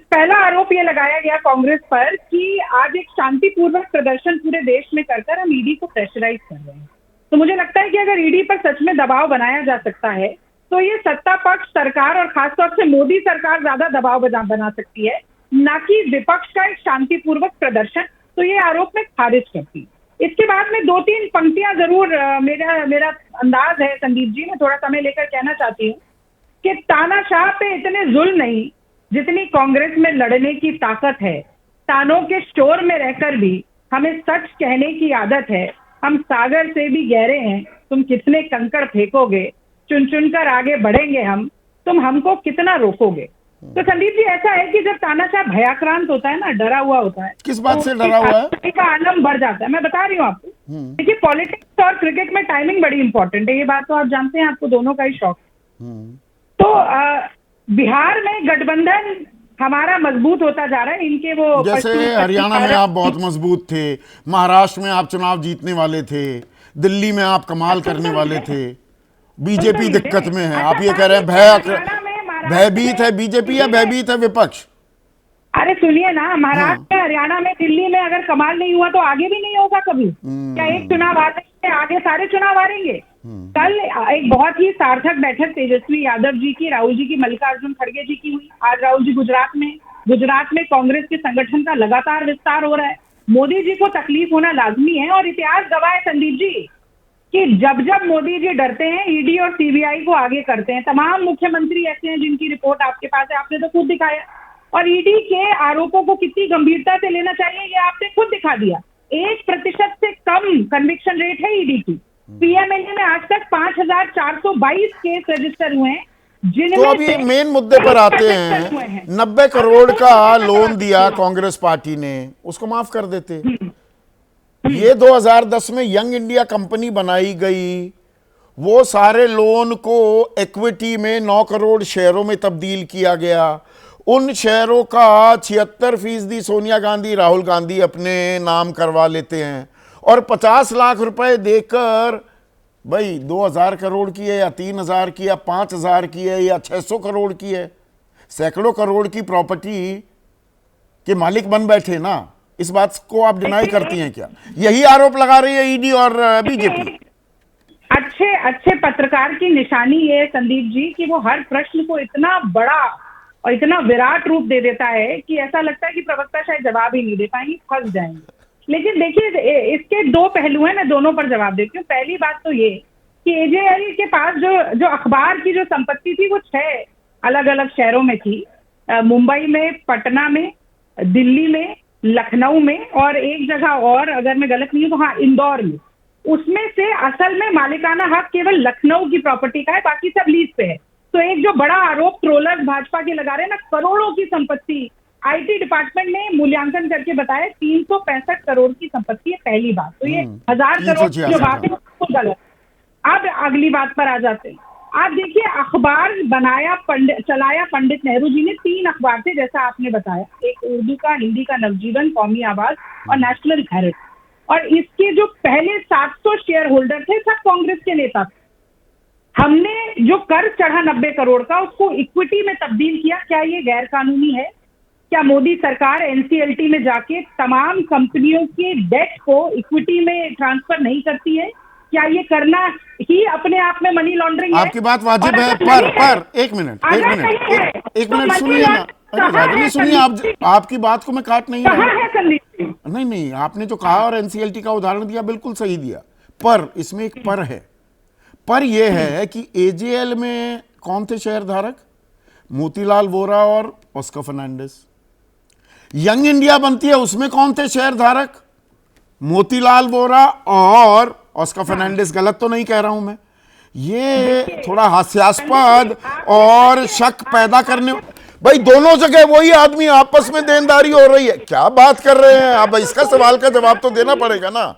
पहला आरोप ये लगाया गया कांग्रेस पर कि आज एक शांतिपूर्वक प्रदर्शन पूरे देश में कर हम ईडी को प्रेशराइज कर रहे हैं। तो मुझे लगता है कि अगर ईडी पर सच में दबाव बनाया जा सकता है तो ये सत्ता पक्ष, सरकार और खासतौर से मोदी सरकार ज्यादा दबाव बना सकती है, ना कि विपक्ष का एक शांतिपूर्वक प्रदर्शन। तो ये आरोप मैं खारिज करती। इसके बाद में 2-3 पंक्तियां जरूर मेरा अंदाज है संदीप जी, मैं थोड़ा समय लेकर कहना चाहती हूँ कि तानाशाह पे इतने जुल्म नहीं जितनी कांग्रेस में लड़ने की ताकत है। तानों के स्टोर में रहकर भी हमें सच कहने की आदत है। हम सागर से भी गहरे हैं, तुम कितने कंकड़ फेंकोगे, चुन चुन कर आगे बढ़ेंगे हम, तुम हमको कितना रोकोगे। तो संदीप जी, ऐसा है कि जब तानाशाह भयाक्रांत होता है ना, डरा हुआ होता है, किस बात से डरा हुआ है? का आलम बढ़ जाता है। मैं बता रही हूँ आपको। देखिए, पॉलिटिक्स और क्रिकेट में टाइमिंग बड़ी इंपॉर्टेंट है, ये बात तो आप जानते हैं, आपको दोनों का ही शौक है। तो बिहार में गठबंधन हमारा मजबूत होता जा रहा है। इनके वो जैसे हरियाणा में आप बहुत मजबूत थे, महाराष्ट्र में आप चुनाव जीतने वाले थे, दिल्ली में आप कमाल करने वाले थे। बीजेपी दिक्कत में है, आप ये कह रहे हैं भयभीत है बीजेपी या भयभीत है विपक्ष? अरे सुनिए ना, महाराष्ट्र में, हरियाणा में, दिल्ली में अगर कमाल नहीं हुआ तो आगे भी नहीं होगा कभी। क्या एक चुनाव आ रहे हैं, आगे सारे चुनाव हारेंगे? कल एक बहुत ही सार्थक बैठक तेजस्वी यादव जी की, राहुल जी की, मल्लिकार्जुन खड़गे जी की हुई। आज राहुल जी गुजरात में कांग्रेस के संगठन का लगातार विस्तार हो रहा है। मोदी जी को तकलीफ होना लाजमी है, और इतिहास गवाह है संदीप जी कि जब जब मोदी जी डरते हैं, ईडी और सीबीआई को आगे करते हैं। तमाम मुख्यमंत्री ऐसे हैं जिनकी रिपोर्ट आपके पास है, आपने तो खुद दिखाया। और ईडी के आरोपों को कितनी गंभीरता से लेना चाहिए ये आपने खुद दिखा दिया। 1% से कम कन्विक्शन रेट है ईडी की। पीएमएलए में आज तक 5422 केस रजिस्टर हुए हैं, जिनमें तो अभी मेन मुद्दे पर आते हैं। 90 करोड़ का लोन दिया कांग्रेस पार्टी ने, उसको माफ कर देते। ये 2010 में यंग इंडिया कंपनी बनाई गई, वो सारे लोन को इक्विटी में 9 करोड़ शेयरों में तब्दील किया गया। उन शेयरों का 76% सोनिया गांधी, राहुल गांधी अपने नाम करवा लेते हैं, और 50 लाख रुपए देकर, भाई 2000 करोड़ की है या 3000 की या 5000 की है या 600 करोड़ की है, सैकड़ों करोड़ की प्रॉपर्टी के मालिक बन बैठे ना। इस बात को आप डिनाई करती हैं क्या? यही आरोप लगा रही है ईडी और बीजेपी। अच्छे पत्रकार की निशानी ये है संदीप जी कि वो हर प्रश्न को इतना बड़ा और इतना विराट रूप दे देता है कि ऐसा लगता है कि प्रवक्ता शायद जवाब ही नहीं दे पाएंगे, फंस जाएंगे। लेकिन देखिए, इसके 2 पहलू हैं, मैं दोनों पर जवाब देती हूँ। पहली बात तो ये कि एजेएल के पास जो अखबार की जो संपत्ति थी वो 6 अलग अलग शहरों में थी, मुंबई में, पटना में, दिल्ली में, लखनऊ में, और एक जगह और, अगर मैं गलत नहीं हूं तो हाँ, इंदौर में। उसमें से असल में मालिकाना हक केवल लखनऊ की प्रॉपर्टी का है, बाकी सब लीज पे है। तो एक जो बड़ा आरोप ट्रोलर्स भाजपा के लगा रहे हैं ना, करोड़ों की संपत्ति आईटी डिपार्टमेंट ने मूल्यांकन करके बताया 365 करोड़ की संपत्ति है, पहली बात तो ये 1000 करोड़ की जो बात है वो गलत। अब अगली बात पर आ जाते हैं। आप देखिए, अखबार चलाया पंडित नेहरू जी ने, 3 अखबार थे जैसा आपने बताया, एक उर्दू का, हिंदी का नवजीवन, कौमी आवाज और नेशनल हेराल्ड, और इसके जो पहले 700 शेयर होल्डर थे सब कांग्रेस के नेता थे। हमने जो कर चढ़ा 90 करोड़ का उसको इक्विटी में तब्दील किया, क्या ये गैर कानूनी है? क्या मोदी सरकार एनसीएलटी में जाके तमाम कंपनियों के डेट को इक्विटी में ट्रांसफर नहीं करती है? क्या ये करना ही अपने आप में मनी लॉन्ड्रिंग है? आपकी बात वाजिब है, पर एक मिनट सुनिए ना, अरे रागिनी सुनिए, आपकी बात को मैं काट नहीं रहा। नहीं, आपने जो कहा और एनसीएलटी का उदाहरण दिया बिल्कुल सही दिया, पर इसमें एक पर है। पर यह है कि एजेएल में कौन थे शेयर धारक? मोतीलाल वोरा और ऑस्कर फर्नांडिस। यंग इंडिया बनती है, उसमें कौन थे शेयर धारक? मोतीलाल वोरा और ऑस्कर फर्नांडिस। गलत तो नहीं कह रहा हूं मैं? ये थोड़ा हास्यास्पद और शक पैदा करने, भाई दोनों जगह वही आदमी आपस में देनदारी हो रही है, क्या बात कर रहे हैं आप? इसका सवाल का जवाब तो देना पड़ेगा ना।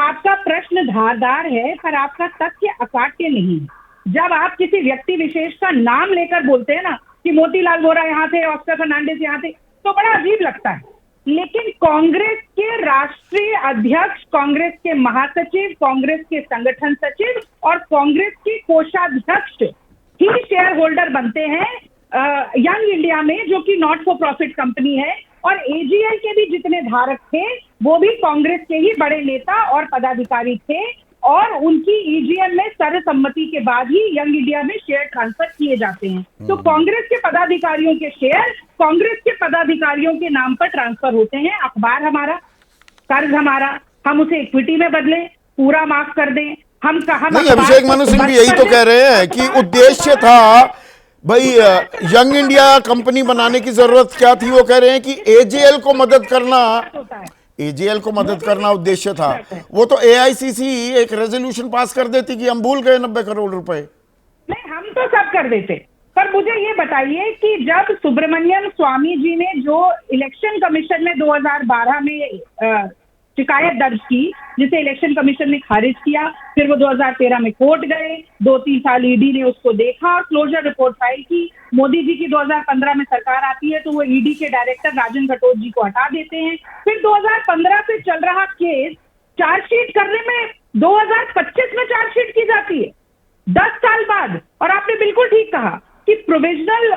आपका प्रश्न धारदार है पर आपका तथ्य अकाट्य नहीं। जब आप किसी व्यक्ति विशेष का नाम लेकर बोलते हैं ना कि मोतीलाल वोरा यहाँ थे, ऑस्कर फर्नांडिस यहाँ थे, तो बड़ा अजीब लगता है। लेकिन कांग्रेस के राष्ट्रीय अध्यक्ष, कांग्रेस के महासचिव, कांग्रेस के संगठन सचिव और कांग्रेस के कोषाध्यक्ष ही शेयर होल्डर बनते हैं यंग इंडिया में, जो कि नॉट फॉर प्रॉफिट कंपनी है। और एजीएल के भी जितने धारक थे वो भी कांग्रेस के ही बड़े नेता और पदाधिकारी थे, और उनकी ईजीएम में सर्वसम्मति के बाद ही यंग इंडिया में शेयर ट्रांसफर किए जाते हैं। तो कांग्रेस के पदाधिकारियों के शेयर कांग्रेस के पदाधिकारियों के नाम पर ट्रांसफर होते हैं। अखबार हमारा, कर्ज हमारा, हम उसे इक्विटी में बदलें, पूरा माफ कर दें। हम कहा नहीं, अभिषेक मनु सिंह भी यही तो कह रहे हैं कि उद्देश्य था भाई यंग इंडिया कंपनी बनाने की जरूरत क्या थी? वो कह रहे हैं कि एजेएल को मदद करना, एजेएल को मदद करना उद्देश्य था। वो तो एआईसीसी एक रेजोल्यूशन पास कर देती कि हम भूल गए 90 करोड़ रुपए। नहीं, हम तो सब कर देते। पर मुझे ये बताइए कि जब सुब्रमण्यम स्वामी जी ने जो इलेक्शन कमीशन में 2012 में शिकायत दर्ज की, जिसे इलेक्शन कमीशन ने खारिज किया, फिर वो 2013 में कोर्ट गए, 2-3 साल ईडी ने उसको देखा और क्लोजर रिपोर्ट फाइल की। मोदी जी की 2015 में सरकार आती है तो वो ईडी के डायरेक्टर राजन कटोच जी को हटा देते हैं। फिर 2015 से चल रहा केस चार्जशीट करने में 2025 में चार्जशीट की जाती है, 10 साल बाद। और आपने बिल्कुल ठीक कहा कि प्रोविजनल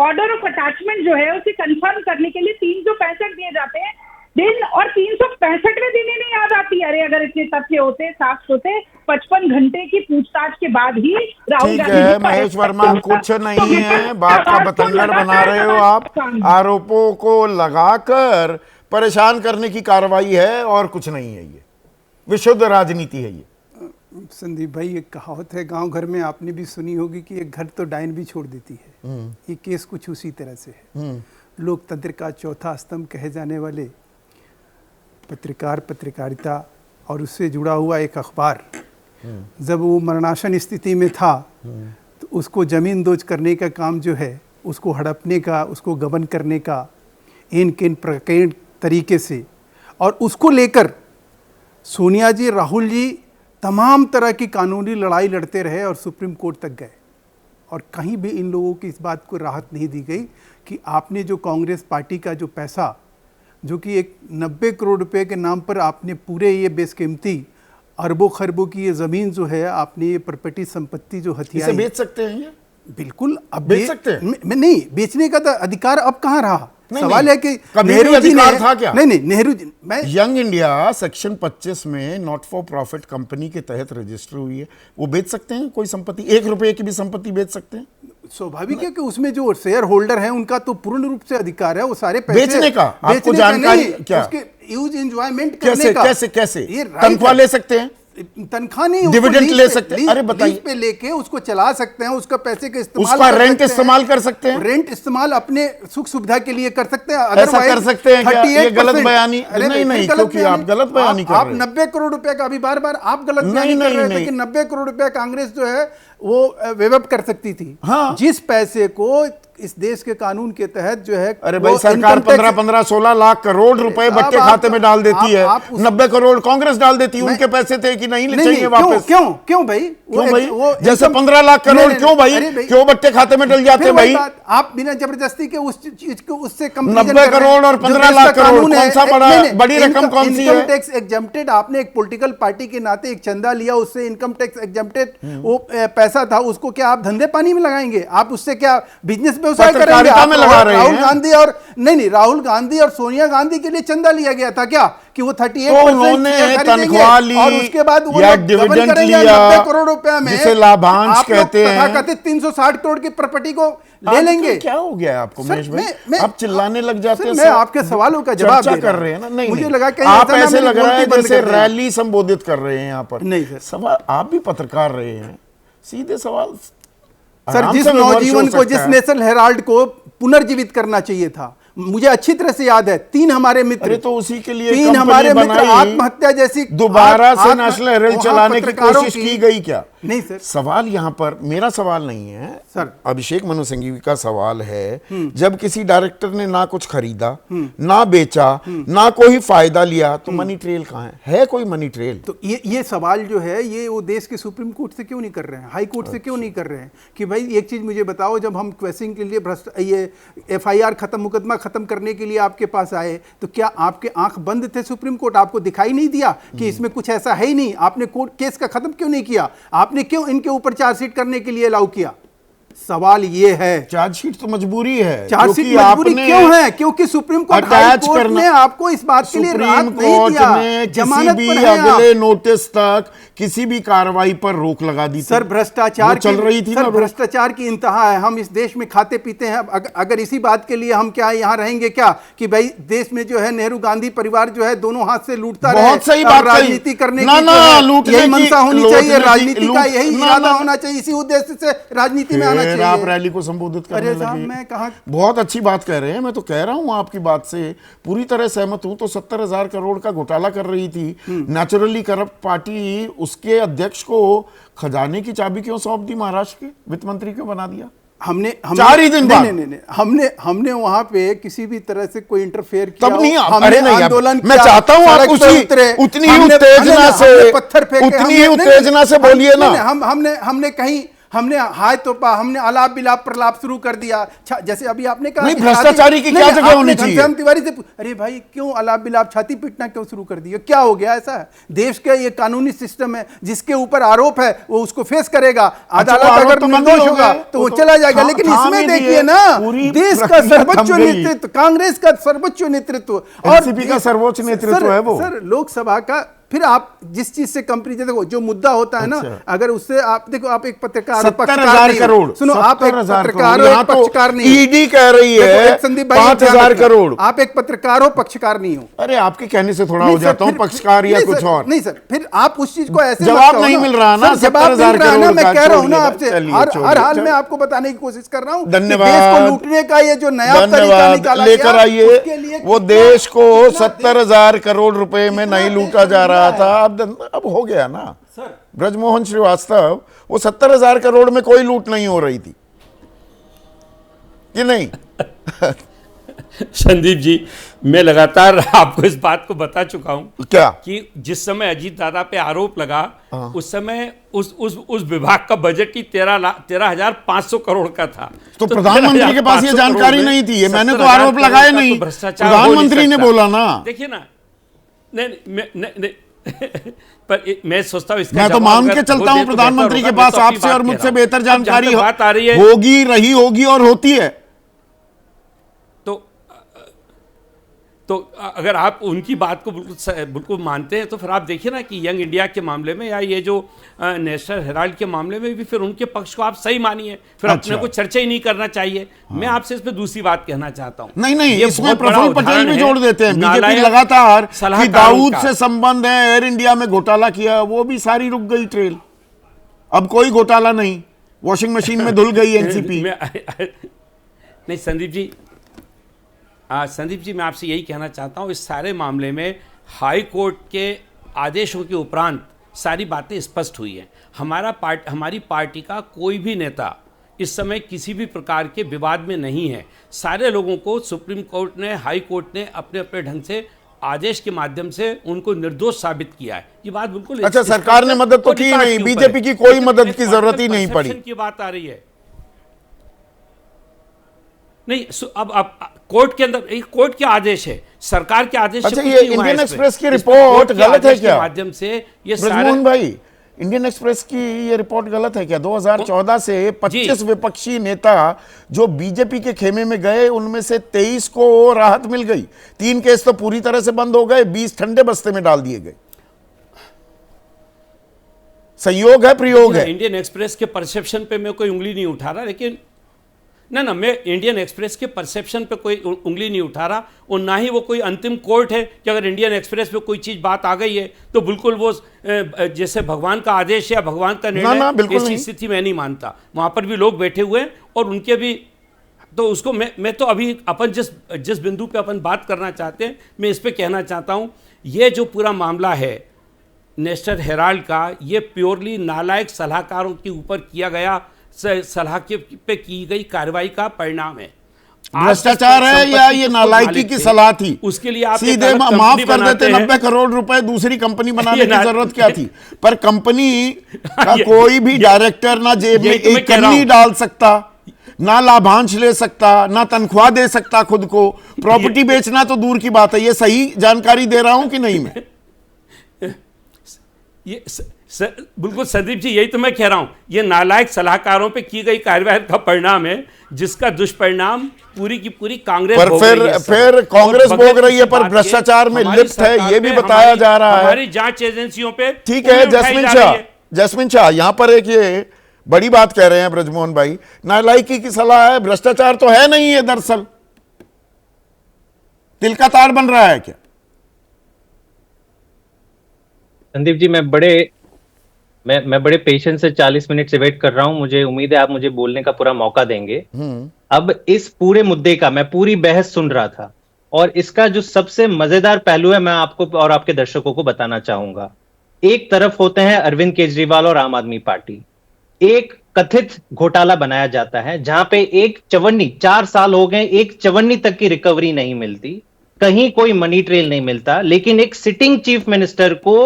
ऑर्डर ऑफ अटैचमेंट जो है उसे कंफर्म करने के लिए 365 दिए जाते हैं दिन, और 365वें दिन ही नहीं याद आती। अरे अगर इतने तथ्य होते, साक्ष्य होते, 55 घंटे की पूछताछ के बाद ही राहुल ठीक गांधी है महेश वर्मा, कुछ नहीं है, बात का बतंगड़ बना रहे हो आप। आरोपों को लगाकर परेशान करने की कार्रवाई है और कुछ नहीं है, ये विशुद्ध राजनीति है। ये संदीप भाई, एक कहावत है गांव घर में, आपने भी सुनी होगी कि एक घर तो डायन भी छोड़ देती है। ये केस कुछ उसी तरह से है। लोकतंत्र का चौथा स्तंभ कहे जाने वाले पत्रकार, पत्रकारिता और उससे जुड़ा हुआ एक अखबार, जब वो मरणासन स्थिति में था तो उसको जमीन दोज करने का काम जो है, उसको हड़पने का, उसको गबन करने का इन किन प्रकरण तरीके से, और उसको लेकर सोनिया जी, राहुल जी तमाम तरह की कानूनी लड़ाई लड़ते रहे और सुप्रीम कोर्ट तक गए, और कहीं भी इन लोगों की इस बात को राहत नहीं दी गई कि आपने जो कांग्रेस पार्टी का जो पैसा, जो कि एक 90 करोड़ रुपए के नाम पर आपने पूरे ये बेशकीमती अरबों खरबों की ये जमीन जो है, आपने ये प्रॉपर्टी संपत्ति जो हथियार, बेच सकते हैं ये? बिल्कुल अब बेच सकते हैं। नहीं, बेचने का तो अधिकार अब कहाँ रहा? सवाल है कि नेहरू जी ने था क्या? नहीं, नेहरू जी, मैं यंग इंडिया सेक्शन 25 में नॉट फॉर प्रॉफिट कंपनी के तहत रजिस्टर हुई है, वो बेच सकते हैं कोई संपत्ति, 1 रुपए की भी संपत्ति बेच सकते हैं। स्वाभाविक है कि उसमें जो शेयर होल्डर है उनका तो पूर्ण रूप से अधिकार है, वो सारे पैसे बेचने का। आपको जानकारी क्या? उसके यूज एंजॉयमेंट करने का। कैसे तनख्वाह ले सकते हैं? तनख्वाह नहीं, डिविडेंड ले सकते हैं। अरे बताइए, पे लेके उसको चला सकते हैं, उसका पैसे का इस्तेमाल, उसका रेंट इस्तेमाल कर सकते हैं, रेंट इस्तेमाल अपने सुख सुविधा के लिए कर सकते हैं। ऐसा कर सकते हैं क्या? ये गलत बयानी नहीं, क्योंकि आप गलत बयानी कर रहे हैं। आप 90 करोड़ रुपए का, अभी बार बार आप गलत बयानी कर रहे थे कि 90 करोड़ रुपए कांग्रेस जो है वो वेवअप कर सकती थी। हाँ। जिस पैसे को इस देश के कानून के तहत जो है, अरे भाई सरकार 15-16 लाख करोड़ रुपए बच्चे खाते में डाल देती है, 90 करोड़ कांग्रेस डाल देती है। उनके पैसे थे कि नहीं चाहिए वापस? क्यों भाई? क्यों भाई? जैसे 15 लाख करोड़ क्यों भाई? क्यों बच्चे खाते में डल जाते भाई? आप बिना जबरदस्ती के उस चीज को उससे 90 करोड़ और 15 लाख करोड़ कौन सा बड़ी रकम कौन सी है? इनकम टैक्स एग्जम्प्टेड, आपने एक पॉलिटिकल पार्टी के नाते एक चंदा लिया, उससे इनकम टैक्स एग्जम्प्टेड वो पैसा था, उसको क्या आप धंधे पानी में लगाएंगे? आप उससे क्या बिजनेस व्यवसाय करेंगे? आप लगा रहे हैं। राहुल गांधी और नहीं, राहुल गांधी और सोनिया गांधी के लिए चंदा लिया गया था क्या कि वो 38% तनख्वाह ली और उसके बाद वो डिविडेंड लिया 90 करोड़ रुपया में, जिसे लाभांश कहते हैं, तथाकथित 360 करोड़ की प्रॉपर्टी को ले लेंगे। क्या हो गया आपको महेश भाई? आप चिल्लाने लग जाते हैं। मैं आपके सवालों का जवाब कर रहे हैं ना। नहीं, मुझे लगा कि आप ऐसे लग रहा है जैसे रैली संबोधित कर रहे हैं यहाँ पर। नहीं सर, सवाल आप भी पत्रकार रहे हैं, सीधे सवाल सर। जिस नौजीवन को, जिस नेशनल हेराल्ड को पुनर्जीवित करना चाहिए था, मुझे अच्छी तरह से याद है, 3 हमारे मित्र, तो उसी के लिए 3 हमारे मित्र आत्महत्या जैसी दोबारा से नेशनल हेराल्ड चलाने की कोशिश की गई क्या? नहीं सर, सवाल यहाँ पर मेरा सवाल नहीं है सर, अभिषेक मनु सिंघवी का सवाल है। जब किसी डायरेक्टर ने ना कुछ खरीदा, ना बेचा, ना कोई फायदा लिया, तो मनी ट्रेल कहाँ है कोई मनी ट्रेल? तो ये सवाल जो है, ये वो देश के सुप्रीम कोर्ट से क्यों नहीं कर रहे हैं, हाई कोर्ट से क्यों नहीं कर रहे हैं कि भाई एक चीज मुझे बताओ, जब हम क्वेश्चन के लिए ये FIR खत्म, मुकदमा खत्म करने के लिए आपके पास आए, तो क्या आपके आंख बंद थे सुप्रीम कोर्ट? आपको दिखाई नहीं दिया कि इसमें कुछ ऐसा है ही नहीं? आपने कोर्ट केस का खत्म क्यों नहीं किया? आपने क्यों इनके ऊपर चार्जशीट करने के लिए अलाउ किया? सवाल ये है, चार्जशीट तो मजबूरी है। चार्जशीट मजबूरी क्यों है? क्योंकि सुप्रीम कोर्ट, हाई कोर्ट ने आपको इस बात के लिए राहत नहीं दिया, जमानत पर है। अगले नोटिस तक किसी भी कार्रवाई पर रोक लगा दी। सर भ्रष्टाचार चल रही थी सर, भ्रष्टाचार की इंतहा है। हम इस देश में खाते पीते हैं। अगर इसी बात के लिए हम क्या यहाँ रहेंगे क्या कि भाई देश में जो है नेहरू गांधी परिवार जो है दोनों हाथ से लूटता रहे? बहुत सही बात, राजनीति करने की यही मंशा होनी चाहिए, राजनीति का यही इरादा होना चाहिए, इसी उद्देश्य से राजनीति में आना चाहिए। आप रैली को संबोधित करने लगे। मैं कहा बहुत अच्छी बात कह रहे हैं, मैं तो कह रहा हूं आपकी बात से पूरी तरह सहमत हूं। तो 70,000 करोड़ का घोटाला कर रही थी नेचुरली करप्ट पार्टी, उसके अध्यक्ष को खजाने की चाबी क्यों सौंप दी? महाराष्ट्र के वित्त मंत्री क्यों बना दिया? हमने 4 ही दिन बाद नहीं, हमने वहां पे किसी भी तरह से कोई इंटरफेयर किया तब नहीं। हमने आंदोलन, मैं चाहता हूं आप उतनी ही उत्तेजना से, पत्थर फेंके, उतनी ही उत्तेजना से बोलिए ना। हमने कहीं हमने हाय तोपा, हमने अलाप बिलाप प्रलाप शुरू कर दिया। जैसे अभी आपने कहा नहीं, भ्रष्टाचारी की क्या जगह होनी चाहिए? घनश्याम तिवारी से अरे भाई क्यों अलाप बिलाप छाती पीटना क्यों शुरू कर दिया? क्या हो गया? ऐसा है देश का ये कानूनी सिस्टम है, जिसके ऊपर आरोप है वो उसको फेस करेगा। अदालत अगर निर्दोष होगा तो वो चला जाएगा। लेकिन इसमें देखिए ना, देश का सर्वोच्च नेतृत्व, कांग्रेस का सर्वोच्च नेतृत्व और एनसीपी का सर्वोच्च नेतृत्व है वो। सर लोकसभा का, फिर आप जिस चीज से कंपेरिजन, देखो जो मुद्दा होता है ना, अगर उससे आप देखो, आप एक पत्रकार, 70,000 करोड़, सुनो, आप एक पत्रकार हो, एक पक्षकार नहीं। ईडी कह रही है 5,000 करोड़। आप एक पत्रकार हो, पक्षकार नहीं हो। अरे आपके कहने से थोड़ा हो जाता हूँ पक्षकार या कुछ और। नहीं सर, फिर आप उस चीज को ऐसे जवाब नहीं मिल रहा ना, 70,000 करोड़। मैं कह रहा हूँ ना आपसे, हर हाल में आपको बताने की कोशिश कर रहा हूँ। धन्यवाद। देश को लूटने का ये जो नया तरीका निकाला लेकर आइए, वो देश को 70,000 करोड़ रुपए में नहीं लूटा जा रहा था। अब हो गया ना सर। ब्रजमोहन श्रीवास्तव, वो 70,000 करोड़ में कोई लूट नहीं हो रही थी कि नहीं? संदीप जी, मैं लगातार आपको इस बात को बता चुका हूं क्या कि जिस समय अजीत दादा पे आरोप लगा, उस समय उस विभाग का बजट ही 13,500 करोड़ का था। तो प्रधानमंत्री के पास ये जानकारी नहीं थी। ये मैंने तो आरोप लगाए नहीं, प्रधानमंत्री ने बोला ना। देखिए ना, नहीं पर मैं सोचता हूँ मैं तो मान के चलता हूं प्रधानमंत्री के पास आपसे और मुझसे बेहतर जानकारी बात आ रही है, होगी, रही होगी और होती है। तो अगर आप उनकी बात को बिल्कुल मानते हैं, तो फिर आप देखिए ना कि यंग इंडिया के मामले में या ये जो नेशनल हेराल्ड के मामले में भी फिर उनके पक्ष को आप सही मानिए, फिर अपने को चर्चा ही नहीं करना चाहिए। मैं आपसे इस पे दूसरी बात कहना चाहता हूँ। नहीं, इसमें प्रफुल्ल पटेल भी जोड़ देते हैं। बीजेपी लगातार कि दाऊद से संबंध है, एयर इंडिया में घोटाला किया, वो भी सारी रुक गई ट्रेल। अब कोई घोटाला नहीं, वॉशिंग मशीन में धुल गई एनसीपी। नहीं संदीप जी, मैं आपसे यही कहना चाहता हूँ, इस सारे मामले में हाई कोर्ट के आदेशों के उपरांत सारी बातें स्पष्ट हुई हैं। हमारी पार्टी का कोई भी नेता इस समय किसी भी प्रकार के विवाद में नहीं है। सारे लोगों को सुप्रीम कोर्ट ने, हाई कोर्ट ने अपने अपने ढंग से आदेश के माध्यम से उनको निर्दोष साबित किया है। ये बात बिल्कुल अच्छा, सरकार ने मदद तो की नहीं, बीजेपी की कोई मदद की जरूरत ही नहीं पड़ी की बात आ रही है। नहीं, अब कोर्ट के अंदर एक कोर्ट के आदेश है, सरकार के आदेश। अच्छा, ये इंडियन एक्सप्रेस की रिपोर्ट गलत है क्या? माध्यम से ये ब्रजमोहन भाई, इंडियन एक्सप्रेस की ये रिपोर्ट गलत है क्या? 2014 से 25 विपक्षी नेता जो बीजेपी के खेमे में गए, उनमें से 23 को राहत मिल गई। 3 केस तो पूरी तरह से बंद हो गए, 20 ठंडे बस्ते में डाल दिए गए। संयोग है, प्रयोग है? इंडियन एक्सप्रेस के परसेप्शन पे मैं कोई उंगली नहीं उठा रहा, लेकिन ना मैं इंडियन एक्सप्रेस के परसेप्शन पे कोई उंगली नहीं उठा रहा, और ना ही वो कोई अंतिम कोर्ट है कि अगर इंडियन एक्सप्रेस पे कोई चीज बात आ गई है तो बिल्कुल वो जैसे भगवान का आदेश या भगवान का निर्णय, ऐसी स्थिति मैं नहीं मानता। वहां पर भी लोग बैठे हुए हैं और उनके भी, तो उसको मैं तो अभी अपन जिस बिंदु पे अपन बात करना चाहते हैं, मैं इस पे कहना चाहता हूं, ये जो पूरा मामला है नेशनल हेराल्ड का, ये प्योरली नालायक सलाहकारों के ऊपर किया गया सलाह पे की गई कार्रवाई का परिणाम है। भ्रष्टाचार है या ये नालायकी की सलाह थी? उसके लिए आप सीधे माफ कर देते, 90 करोड़ रुपए दूसरी कंपनी बनाने की जरूरत क्या थी? पर कंपनी का कोई भी डायरेक्टर ना जेब में एक कन्नी डाल सकता, ना लाभांश ले सकता, ना तनख्वाह दे सकता खुद को, प्रॉपर्टी बेचना तो दूर की बात है। ये सही जानकारी दे रहा हूं कि नहीं मैं? ये बिल्कुल संदीप जी, यही तो मैं कह रहा हूं, ये नालायक सलाहकारों पे की गई कार्रवाई का परिणाम है, जिसका दुष्परिणाम पूरी की पूरी कांग्रेस भोग रही है। फिर कांग्रेस भोग रही है, पर भ्रष्टाचार में लिप्त है, ये भी बताया जा रहा है। हमारी जांच एजेंसियों पे ठीक है। जैस्मिन शाह यहां पर एक ये बड़ी बात कह रहे हैं ब्रजमोहन भाई, नालायकी की सलाह है, भ्रष्टाचार तो है नहीं है, दरअसल तिल का तार बन रहा है क्या? संदीप जी, मैं बड़े पेशेंस से 40 मिनट से वेट कर रहा हूं। मुझे उम्मीद है आप मुझे बोलने का पूरा मौका देंगे। अब इस पूरे मुद्दे का मैं पूरी बहस सुन रहा था, और इसका जो सबसे मजेदार पहलू है, मैं आपको और आपके दर्शकों को बताना चाहूंगा। एक तरफ होते हैं अरविंद केजरीवाल और आम आदमी पार्टी, एक कथित घोटाला बनाया जाता है जहां पे एक चवन्नी, 4 साल हो गए, एक चवन्नी तक की रिकवरी नहीं मिलती, कहीं कोई मनी ट्रेल नहीं मिलता, लेकिन एक सिटिंग चीफ मिनिस्टर को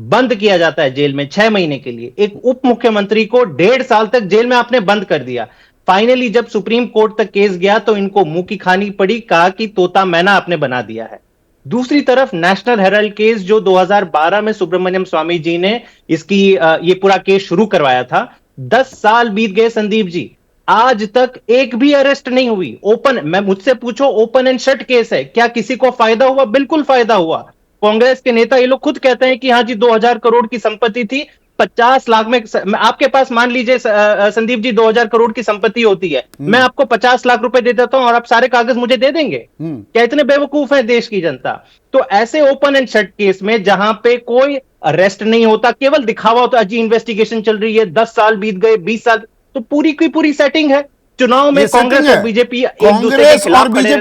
बंद किया जाता है जेल में 6 महीने के लिए। एक उप मुख्यमंत्री को 1.5 साल तक जेल में आपने बंद कर दिया। फाइनली जब सुप्रीम कोर्ट तक केस गया तो इनको मुंह की खानी पड़ी, कहा कि तोता मैना आपने बना दिया है। दूसरी तरफ नेशनल हेराल्ड केस, जो 2012 में सुब्रमण्यम स्वामी जी ने इसकी ये पूरा केस शुरू करवाया था, 10 साल बीत गए संदीप जी, आज तक एक भी अरेस्ट नहीं हुई। मुझसे पूछो, ओपन एंड शट केस है, क्या किसी को फायदा हुआ? बिल्कुल फायदा हुआ। कांग्रेस के नेता ये लोग खुद कहते हैं कि हाँ जी 2000 करोड़ की संपत्ति थी, 50 लाख में आपके पास, मान लीजिए संदीप जी 2000 करोड़ की संपत्ति होती है, मैं आपको 50 लाख रुपए दे देता हूं और आप सारे कागज मुझे दे देंगे? क्या इतने बेवकूफ है देश की जनता? तो ऐसे ओपन एंड शट केस में जहां पे कोई अरेस्ट नहीं होता, केवल दिखावा होता है, जी इन्वेस्टिगेशन चल रही है, 10 साल बीत गए, 20 साल, तो पूरी की पूरी सेटिंग है। चुनाव में कांग्रेस और बीजेपी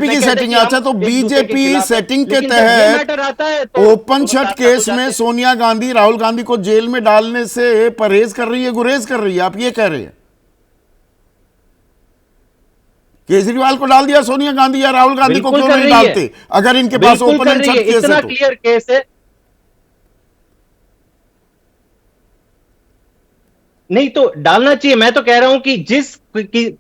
की सेटिंग है। अच्छा, तो बीजेपी सेटिंग के तहत ओपन शट केस में सोनिया गांधी, राहुल गांधी को जेल में डालने से परहेज कर रही है, गुरेज कर रही है, आप ये कह रहे हैं? केजरीवाल को डाल दिया सोनिया गांधी या राहुल गांधी को क्यों नहीं डालते, अगर इनके पास ओपन एंड शट केस है? इतना क्लियर केस है। नहीं तो डालना चाहिए। मैं तो कह रहा हूं कि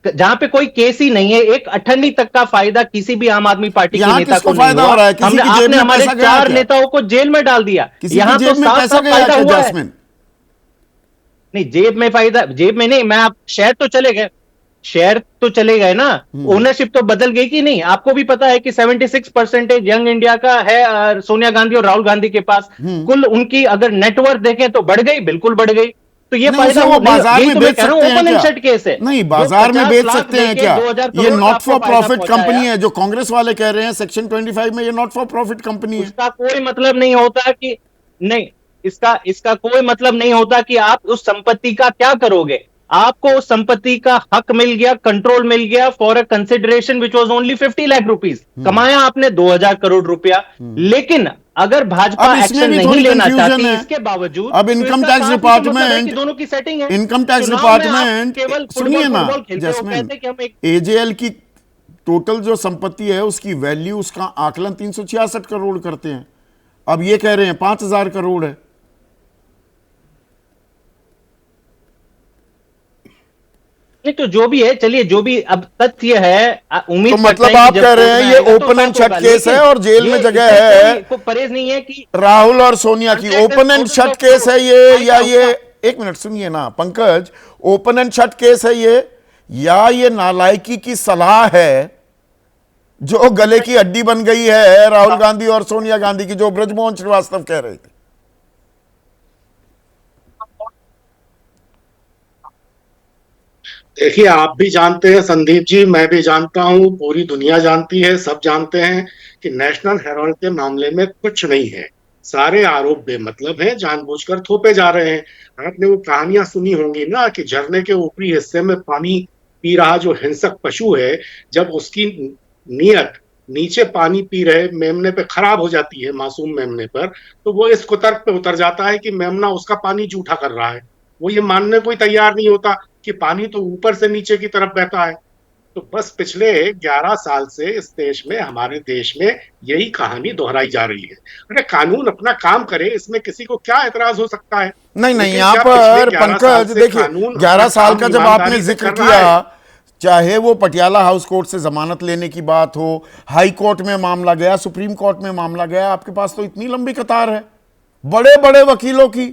जहां पे कोई केस ही नहीं है, एक अठन्नी तक का फायदा किसी भी आम आदमी पार्टी के नेता को नहीं हुआ। आपने हमारे 4 नेताओं को जेल में डाल दिया। यहां तो साफ फायदा हुआ है। नहीं, जेब में नहीं, मैं आप शेयर तो चले गए ना, ओनरशिप तो बदल गई कि नहीं? आपको भी पता है कि 76% यंग इंडिया का है सोनिया गांधी और राहुल गांधी के पास। कुल उनकी अगर नेटवर्थ देखें तो बढ़ गई, बिल्कुल बढ़ गई। तो ये फायदा वो बाजार में बेच सकते हैं क्या? केस है। नहीं, बाजार में बेच सकते हैं क्या? ये नॉट फॉर प्रॉफिट कंपनी है, जो कांग्रेस वाले कह रहे हैं सेक्शन 25 में ये नॉट फॉर प्रॉफिट कंपनी है। इसका कोई मतलब नहीं होता कि नहीं, इसका कोई मतलब नहीं होता कि आप उस संपत्ति का क्या करोगे। आपको उस संपत्ति का हक मिल गया, कंट्रोल मिल गया, for a consideration which was only 50 lakh rupees. कमाया आपने 2000 करोड़ रुपया, लेकिन अगर भाजपा अब इसमें एक्शन भी नहीं थोड़ी लेना confusion चाहती है। इसके बावजूद, अब तो इनकम इसका टैक्स साफ ही तो मतलब है डिपार्टमेंट, कि दोनों की सेटिंग है। इनकम टैक्स चुनाव में आप डिपार्टमेंट, केवल सुनिए ना फुटबॉल खेलते हो, जैस्मिन, कहते हैं कि हम एक एजेएल की टोटल जो संपत्ति है उसकी वैल्यू, उसका आकलन 366 करोड़ करते हैं। अब ये कह रहे हैं 5000 करोड़ है। नहीं तो जो भी है, चलिए जो भी अब तथ्य है, उम्मीद तो करते मतलब हैं कि आप जब कह रहे कोर्ट हैं में ये आएगा तो ओपन एंड साफ शट होगा, केस है लेकिन और जेल में ये जगह इससे है कोई परहेज नहीं है कि राहुल और सोनिया की। ओपन एंड शट केस है ये, या ये, एक मिनट सुनिए ना Pankaj, open and shut case है ये, या ये नालायकी की सलाह है जो गले की हड्डी बन गई है राहुल गांधी और सोनिया गांधी की, जो ब्रजमोहन श्रीवास्तव कह रहे थे? देखिए, आप भी जानते हैं संदीप जी, मैं भी जानता हूं, पूरी दुनिया जानती है, सब जानते हैं कि नेशनल हेराल्ड के मामले में कुछ नहीं है। सारे आरोप बेमतलब हैं, जानबूझकर थोपे जा रहे हैं। आपने वो कहानियां सुनी होंगी ना कि झरने के ऊपरी हिस्से में पानी पी रहा जो हिंसक पशु है, जब उसकी नीयत नीचे पानी पी रहे मेमने पे खराब हो जाती है, मासूम मेमने पर, तो वो इस कुतर्क पे उतर जाता है कि मेमना उसका पानी जूठा कर रहा है। वो ये मानने को ही तैयार नहीं होता कि पानी तो ऊपर से नीचे की तरफ बहता है। तो बस पिछले 11 साल से इस देश में, हमारे देश में यही कहानी दोहराई जा रही है। अरे कानून अपना काम करे, इसमें किसी को क्या एतराज हो सकता है? नहीं नहीं, लेकिन यहाँ क्या पिछले पर 11 साल पंकज से देखिए, कानून 11 अपना साल का काम जब आपने ईमानदारी से जिक्र कर रहा है? किया, चाहे वो पटियाला हाउस कोर्ट से जमानत लेने की बात हो, हाई कोर्ट में मामला गया, सुप्रीम कोर्ट में मामला गया, आपके पास तो इतनी लंबी कतार है बड़े बड़े वकीलों की,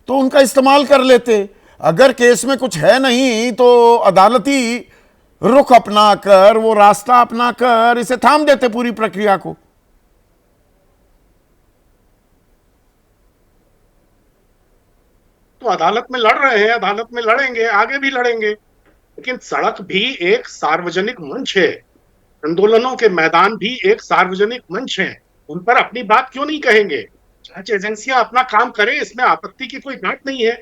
तो उनका इस्तेमाल कर लेते। अगर केस में कुछ है नहीं तो अदालती रुख अपना कर, वो रास्ता अपना कर, इसे थाम देते पूरी प्रक्रिया को। तो अदालत में लड़ रहे हैं, अदालत में लड़ेंगे, आगे भी लड़ेंगे, लेकिन सड़क भी एक सार्वजनिक मंच है, आंदोलनों के मैदान भी एक सार्वजनिक मंच है, उन पर अपनी बात क्यों नहीं कहेंगे? जांच एजेंसियां अपना काम करें, इसमें आपत्ति की कोई बात नहीं है।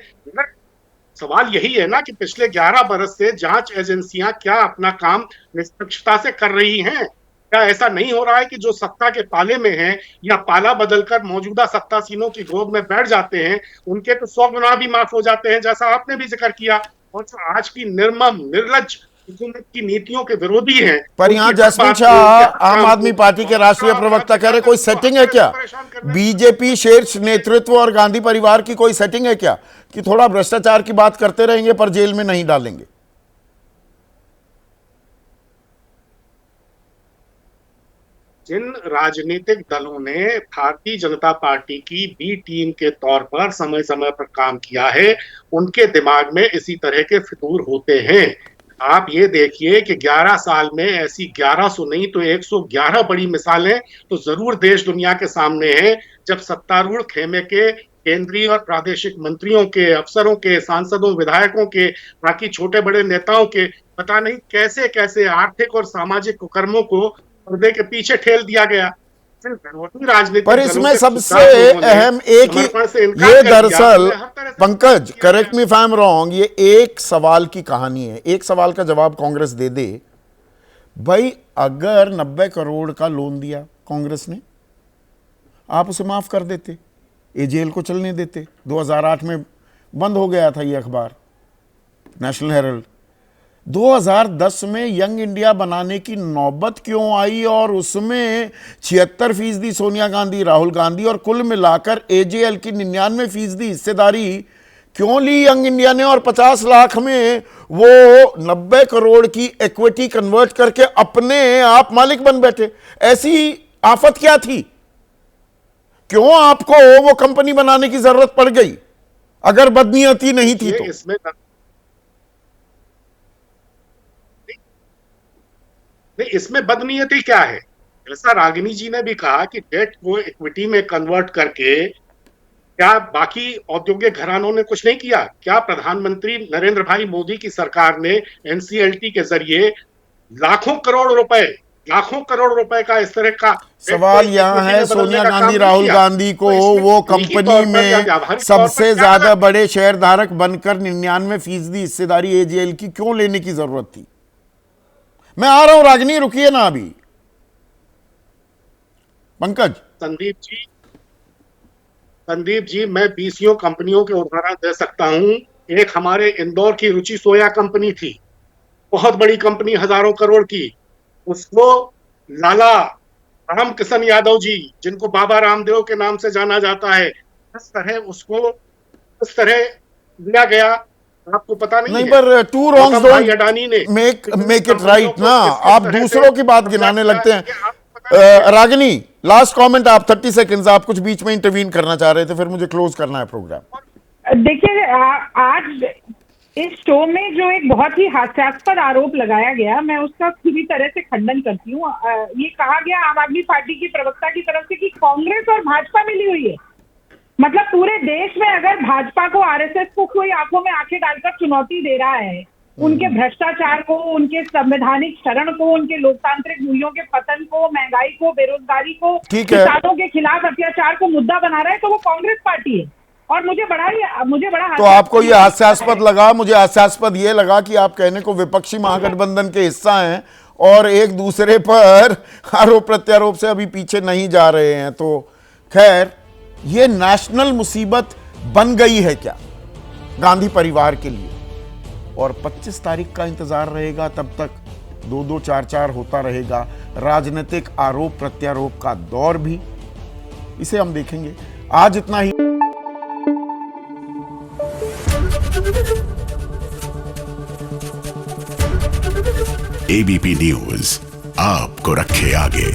सवाल यही है ना कि पिछले 11 बरस से जांच एजेंसियां क्या अपना काम निष्पक्षता से कर रही हैं? क्या ऐसा नहीं हो रहा है कि जो सत्ता के पाले में हैं या पाला बदलकर मौजूदा सत्तासीनों की गोद में बैठ जाते हैं, उनके तो 100 गुनाह भी माफ हो जाते हैं, जैसा आपने भी जिक्र किया। और जो आज की निर्मम निर्लज हुकूमत की नीतियों के विरोधी हैं, पर यहाँ जसमीत शाह आम आदमी पार्टी के राष्ट्रीय प्रवक्ता कह रहे कोई सेटिंग है क्या? बीजेपी शीर्ष नेतृत्व और गांधी परिवार की कोई सेटिंग है क्या कि थोड़ा भ्रष्टाचार की बात करते रहेंगे पर जेल में नहीं डालेंगे? जिन राजनीतिक दलों ने भारतीय जनता पार्टी की बी टीम के तौर पर समय समय पर काम किया है, उनके दिमाग में इसी तरह के फितूर होते हैं। आप ये देखिए कि 11 साल में ऐसी 1100 नहीं तो 111 बड़ी मिसालें तो जरूर देश दुनिया के सामने हैं, जब सत्तारूढ़ खेमे के केंद्रीय और प्रादेशिक मंत्रियों के, अफसरों के, सांसदों, विधायकों के, बाकी छोटे बड़े नेताओं के पता नहीं कैसे कैसे आर्थिक और सामाजिक कुकर्मों को पर्दे के पीछे ठेल दिया गया। पर इसमें सबसे अहम एक ही, ये दरअसल Pankaj, correct me if I am wrong, ये एक सवाल की कहानी है, एक सवाल का जवाब कांग्रेस दे दे भाई। अगर 90 करोड़ का लोन दिया कांग्रेस ने, आप उसे माफ कर देते, ये जेल को चलने देते। 2008 में बंद हो गया था ये अखबार नेशनल हेराल्ड। 2010 में यंग इंडिया बनाने की नौबत क्यों आई और उसमें 76% सोनिया गांधी, राहुल गांधी और कुल मिलाकर एजेएल की 99% हिस्सेदारी क्यों ली यंग इंडिया ने? और 50 लाख में वो 90 करोड़ की इक्विटी कन्वर्ट करके अपने आप मालिक बन बैठे। ऐसी आफत क्या थी? क्यों आपको वो कंपनी बनाने की जरूरत पड़ गई अगर बदनीयती नहीं थी तो? इसमें बदनीयती क्या है? जैसा रागिनी जी ने भी कहा कि डेट को इक्विटी में कन्वर्ट करके क्या बाकी औद्योगिक घरानों ने कुछ नहीं किया? क्या प्रधानमंत्री नरेंद्र भाई मोदी की सरकार ने एनसीएलटी के जरिए लाखों करोड़ रुपए का इस तरह का? सवाल यहां है, सोनिया गांधी राहुल गांधी को वो कंपनी में सबसे ज्यादा बड़े शेयर धारक बनकर 99% हिस्सेदारी एजेएल की क्यों लेने की जरूरत थी? मैं आ रहा हूं रागिनी, रुकिए ना अभी। पंकज। संदीप जी, मैं 20 कंपनियों के उदाहरण दे सकता हूं। एक हमारे इंदौर की रुचि सोया कंपनी थी, बहुत बड़ी कंपनी, हजारों करोड़ की। उसको लाला राम किशन यादव जी, जिनको बाबा रामदेव के नाम से जाना जाता है, इस तरह दिया गया। आपको पता नहीं है? पर टू रॉन्ग्स भाई अडानी ने मेक इट राइट ना। आप दूसरों की बात गिनाने लगते हैं। रागिनी, लास्ट कमेंट आप, 30 सेकंड्स। आप कुछ बीच में इंटरवीन करना चाह रहे थे, फिर मुझे क्लोज करना है प्रोग्राम। देखिए, आज इस शो में जो एक बहुत ही हास्यास्पद आरोप लगाया गया, मैं उसका पूरी तरह से खंडन करती हूँ। ये कहा गया आम आदमी पार्टी की प्रवक्ता की तरफ से कि कांग्रेस और भाजपा मिली हुई है। मतलब पूरे देश में अगर भाजपा को, आरएसएस को कोई आंखों में आंखें डालकर चुनौती दे रहा है, उनके भ्रष्टाचार को, उनके संवैधानिक शरण को, उनके लोकतांत्रिक मूल्यों के पतन को, महंगाई को, बेरोजगारी को, किसानों के खिलाफ अत्याचार को मुद्दा बना रहा है, तो वो कांग्रेस पार्टी है। और मुझे बड़ा तो आपको ये हास्यास्पद लगा। मुझे हास्यास्पद ये लगा कि आप कहने को विपक्षी महागठबंधन के हिस्सा हैं और एक दूसरे पर आरोप प्रत्यारोप से अभी पीछे नहीं जा रहे हैं। तो खैर, ये नेशनल मुसीबत बन गई है क्या गांधी परिवार के लिए? और 25 तारीख का इंतजार रहेगा, तब तक 2-2, 4-4 होता रहेगा। राजनीतिक आरोप प्रत्यारोप का दौर भी, इसे हम देखेंगे। आज इतना ही। एबीपी न्यूज आपको रखे आगे।